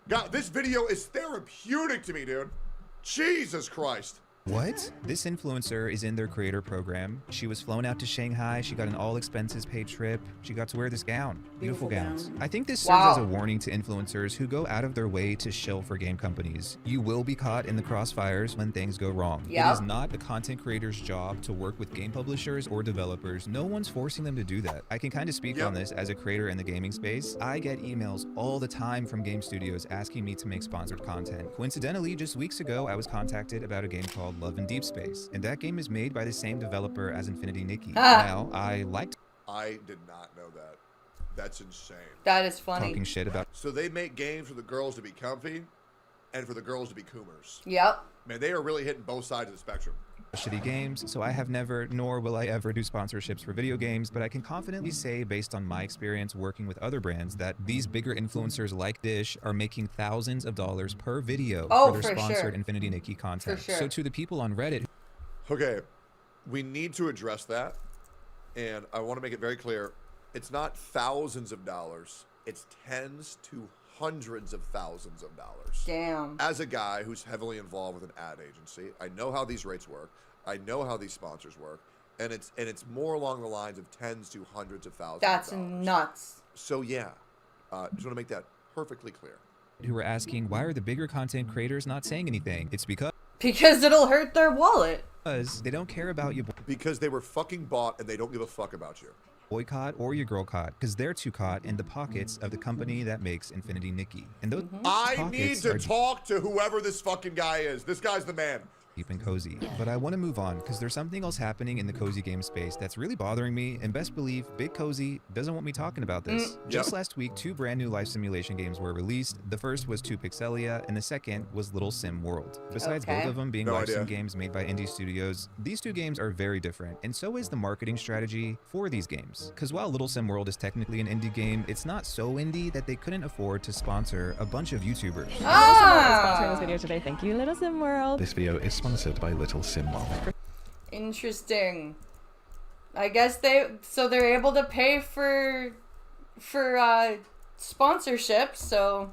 God, this video is therapeutic to me, dude. Jesus Christ. What? This influencer is in their creator program. She was flown out to Shanghai. She got an all expenses paid trip. She got to wear this gown. Beautiful gowns. I think this serves as a warning to influencers who go out of their way to shill for game companies. You will be caught in the crossfires when things go wrong. It is not a content creator's job to work with game publishers or developers. No one's forcing them to do that. I can kind of speak on this as a creator in the gaming space. I get emails all the time from game studios asking me to make sponsored content. Coincidentally, just weeks ago, I was contacted about a game called Love in Deep Space, and that game is made by the same developer as Infinity Nikki. Now, I did not know that. That's insane. That is funny. Talking shit about. So they make games for the girls to be comfy and for the girls to be coomers. Yep. Man, they are really hitting both sides of the spectrum. shitty games, so I have never, nor will I ever do sponsorships for video games, but I can confidently say, based on my experience working with other brands, that these bigger influencers like Dish are making thousands of dollars per video for their sponsored Infinity Nikki content. So to the people on Reddit... Okay, we need to address that, and I want to make it very clear. It's not thousands of dollars, it's tens to hundreds of thousands of dollars. Damn. As a guy who's heavily involved with an ad agency, I know how these rates work. I know how these sponsors work, and it's more along the lines of tens to hundreds of thousands. That's of dollars. nuts. So yeah, just want to make that perfectly clear. Who were asking, why are the bigger content creators not saying anything? It's because it'll hurt their wallet. Because they don't care about you. Because they were fucking bought and they don't give a fuck about you. Boycott or your girl caught, because they're too caught in the pockets of the company that makes Infinity Nikki. And those I need to talk to whoever this fucking guy is. This guy's the man. Deep and cozy. But I want to move on because there's something else happening in the cozy game space that's really bothering me, and best believe Big Cozy doesn't want me talking about this. Just last week, 2 brand new life simulation games were released. The first was 2 Pixelia, and the second was Little Sim World. Besides both of them being life sim games made by indie studios, these 2 games are very different, and so is the marketing strategy for these games. Because while Little Sim World is technically an indie game, it's not so indie that they couldn't afford to sponsor a bunch of YouTubers. Sponsoring this video today. Thank you, Little Sim World. This video is sponsored by Little Sim World. Interesting. I guess they're able to pay for sponsorships, so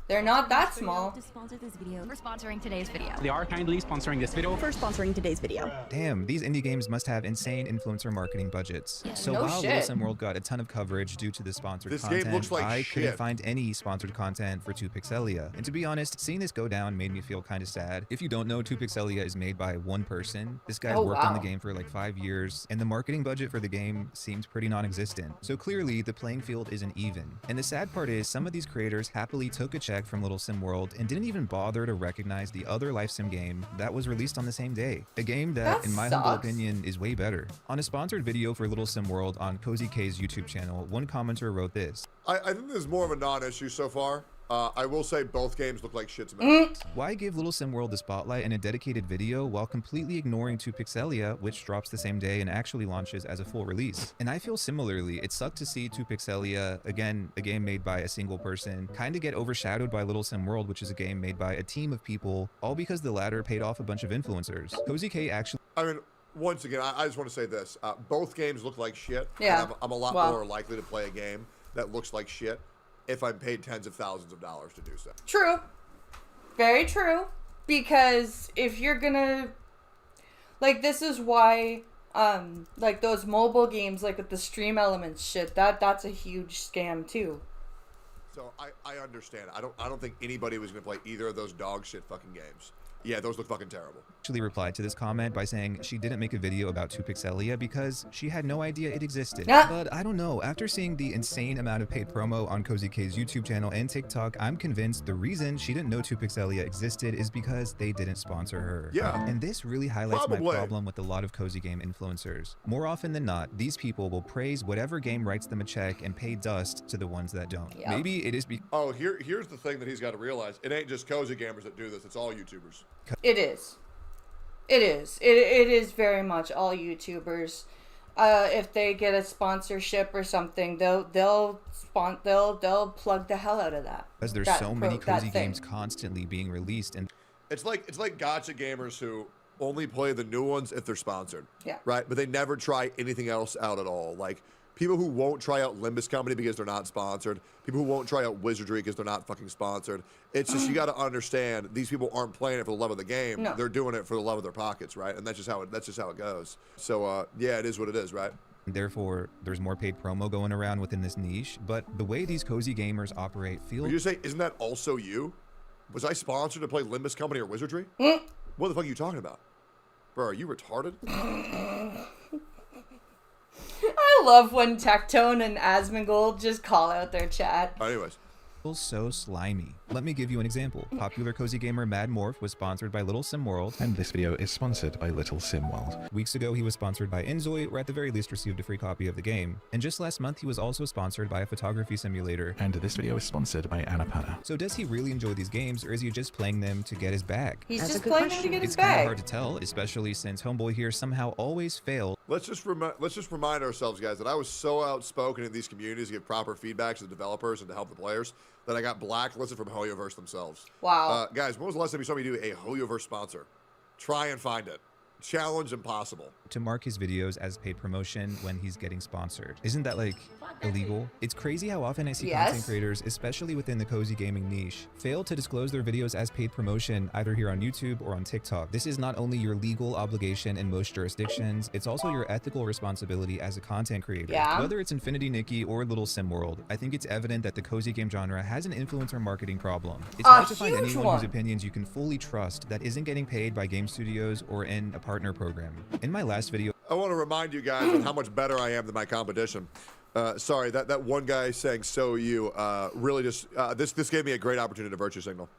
they're not that small. To sponsor this video. For sponsoring today's video. They are kindly sponsoring this video. For sponsoring today's video. Damn, these indie games must have insane influencer marketing budgets. So while Little Sim World got a ton of coverage due to the sponsored content, game looks like I shit. couldn't find any sponsored content for 2 Pixelia. And to be honest, seeing this go down made me feel kind of sad. If you don't know, 2 Pixelia is made by one person. This guy's worked on the game for like 5 years, and the marketing budget for the game seems pretty non-existent. So clearly, the playing field isn't even. And the sad part is, some of these creators happily took a check from Little Sim World and didn't even bother to recognize the other life sim game that was released on the same day. A game that in my humble opinion, is way better. On a sponsored video for Little Sim World on Cozy K's YouTube channel, one commenter wrote this. I think this is more of a non-issue so far. I will say both games look like shit to me. Why give Little Sim World the spotlight and a dedicated video while completely ignoring 2 Pixelia, which drops the same day and actually launches as a full release? And I feel similarly, it sucked to see 2 Pixelia, again, a game made by a single person, kind of get overshadowed by Little Sim World, which is a game made by a team of people, all because the latter paid off a bunch of influencers. Cozy K actually... I mean, once again, I just want to say this. Both games look like shit. Yeah. I'm a lot more likely to play a game that looks like shit if I'm paid tens of thousands of dollars to do so. True. Very true. Because if you're gonna... Like, this is why, like, those mobile games, like, with the stream elements shit, that's a huge scam, too. So, I understand. I don't think anybody was going to play either of those dog shit fucking games. Yeah, those look fucking terrible. Actually replied to this comment by saying she didn't make a video about 2 Pixelia because she had no idea it existed. But I don't know, after seeing the insane amount of paid promo on Cozy K's YouTube channel and TikTok, I'm convinced the reason she didn't know 2 Pixelia existed is because they didn't sponsor her. Yeah. And this really highlights my problem with a lot of cozy game influencers. More often than not, these people will praise whatever game writes them a check and pay dust to the ones that don't. Yep. Maybe it is Oh, here's the thing that he's got to realize. It ain't just cozy gamers that do this, it's all YouTubers. It is. It is very much all YouTubers. If they get a sponsorship or something, they'll plug the hell out of that. Because there's so many cozy games constantly being released, and it's like gacha gamers who only play the new ones if they're sponsored. Yeah. Right? But they never try anything else out at all. Like people who won't try out Limbus Company because they're not sponsored. People who won't try out Wizardry because they're not fucking sponsored. It's just, you got to understand, these people aren't playing it for the love of the game. No. They're doing it for the love of their pockets, right? And that's just how it goes. So, yeah, it is what it is, right? therefore there's more paid promo going around within this niche. But the way these cozy gamers operate feels... You say, isn't that also you? Was I sponsored to play Limbus Company or Wizardry? What the fuck are you talking about? Bro, are you retarded? I love when Tectone and Asmongold just call out their chat. Anyways, So slimy. Let me give you an example. Popular cozy gamer Mad Morph was sponsored by Little Sim World, and this video is sponsored by Little Sim World. Weeks ago, he was sponsored by Inzoi, or at the very least received a free copy of the game. And just last month, he was also sponsored by a photography simulator. And this video is sponsored by Annapurna. So does he really enjoy these games, or is he just playing them to get his bag? He's just playing them to get his bag. It's kind of hard to tell, especially since Homeboy here somehow always failed. Let's just remind ourselves, guys, that I was so outspoken in these communities to give proper feedback to the developers and to help the players that I got blacklisted from Hoyoverse themselves. Wow. Guys, when was the last time you saw me do a Hoyoverse sponsor? Try and find it. Challenge impossible. To mark his videos as paid promotion when he's getting sponsored. Isn't that like illegal? It's crazy how often I see content creators, especially within the cozy gaming niche, fail to disclose their videos as paid promotion either here on YouTube or on TikTok. This is not only your legal obligation in most jurisdictions, it's also your ethical responsibility as a content creator. Whether it's Infinity Nikki or Little Sim World, I think it's evident that the cozy game genre has an influencer marketing problem. It's hard to find anyone whose opinions you can fully trust that isn't getting paid by game studios or in a partner program. In my last video, I want to remind you guys on how much better I am than my competition. Sorry, that one guy saying "so you" really just this gave me a great opportunity to virtue signal.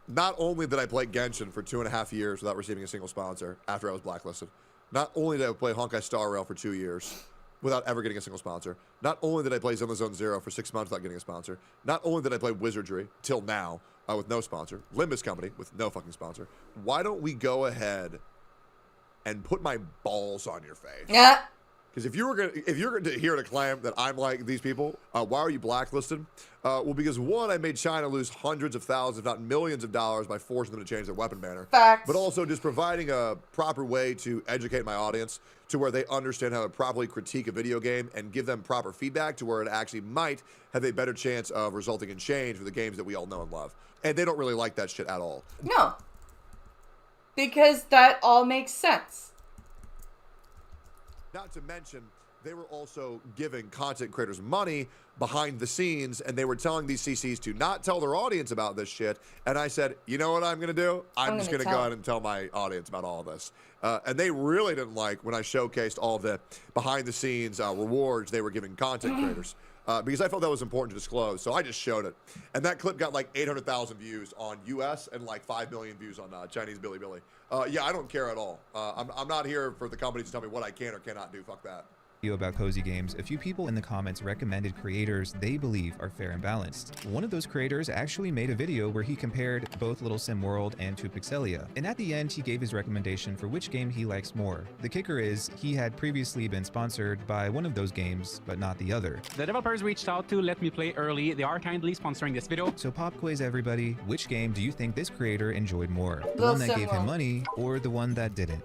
Not only did I play Genshin for 2.5 years without receiving a single sponsor after I was blacklisted, not only did I play Honkai Star Rail for 2 years without ever getting a single sponsor, not only did I play Zenless Zone Zero for 6 months without getting a sponsor, not only did I play Wizardry till now with no sponsor, Limbus Company with no fucking sponsor. Why don't we go ahead and put my balls on your face? Yeah. Because if you're going to hear to claim that I'm like these people, why are you blacklisted? Well, because one, I made China lose hundreds of thousands, if not millions of dollars by forcing them to change their weapon banner. Facts. But also just providing a proper way to educate my audience to where they understand how to properly critique a video game and give them proper feedback to where it actually might have a better chance of resulting in change for the games that we all know and love. And they don't really like that shit at all. No. Because that all makes sense. Not to mention, they were also giving content creators money behind the scenes, and they were telling these CCs to not tell their audience about this shit. And I said, you know what I'm going to do? I'm just going to go ahead and tell my audience about all of this. And they really didn't like when I showcased all of the behind-the-scenes rewards they were giving content creators. Because I felt that was important to disclose, so I just showed it. And that clip got like 800,000 views on US and like 5 million views on Chinese Bilibili. Yeah, I don't care at all. I'm not here for the company to tell me what I can or cannot do. Fuck that. About cozy games, a few people in the comments recommended creators they believe are fair and balanced. One of those creators actually made a video where he compared both Little Sim World and 2Pixelia, and at the end he gave his recommendation for which game he likes more. The kicker is, he had previously been sponsored by one of those games, but not the other. The developers reached out to let me play early. They are kindly sponsoring this video. So pop quiz everybody, which game do you think this creator enjoyed more? The one that gave him money, or the one that didn't?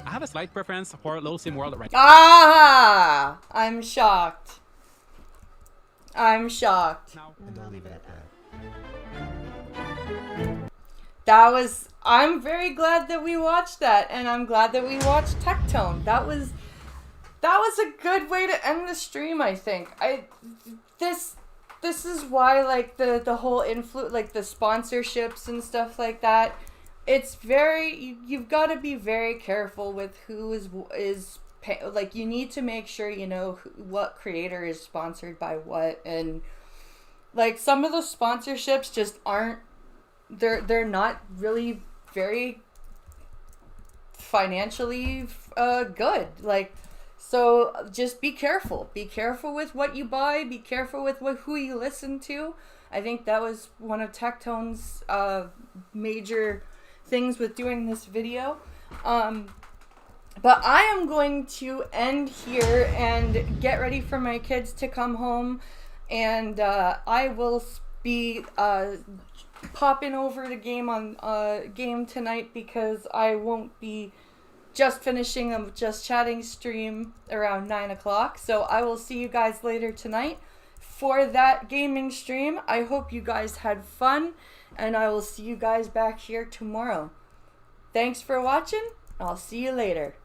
I have a slight preference for Little Sim World right now. Ah! I'm shocked. I'm shocked. And I'll leave it at that. That was... I'm very glad that we watched that, and I'm glad that we watched Tectone. That was a good way to end the stream, I think. This is why, like, the whole like, the sponsorships and stuff like that, it's very, you've got to be very careful with who is like, you need to make sure you know what creator is sponsored by what, and like some of those sponsorships just aren't, they're not really very financially good, like, so just be careful with what you buy, be careful with who you listen to. I think that was one of Tectone's major things with doing this video. But I am going to end here and get ready for my kids to come home, and I will be popping over to game tonight, because I won't be just finishing a Just Chatting stream around 9 o'clock. So I will see you guys later tonight for that gaming stream. I hope you guys had fun, and I will see you guys back here tomorrow. Thanks for watching. I'll see you later.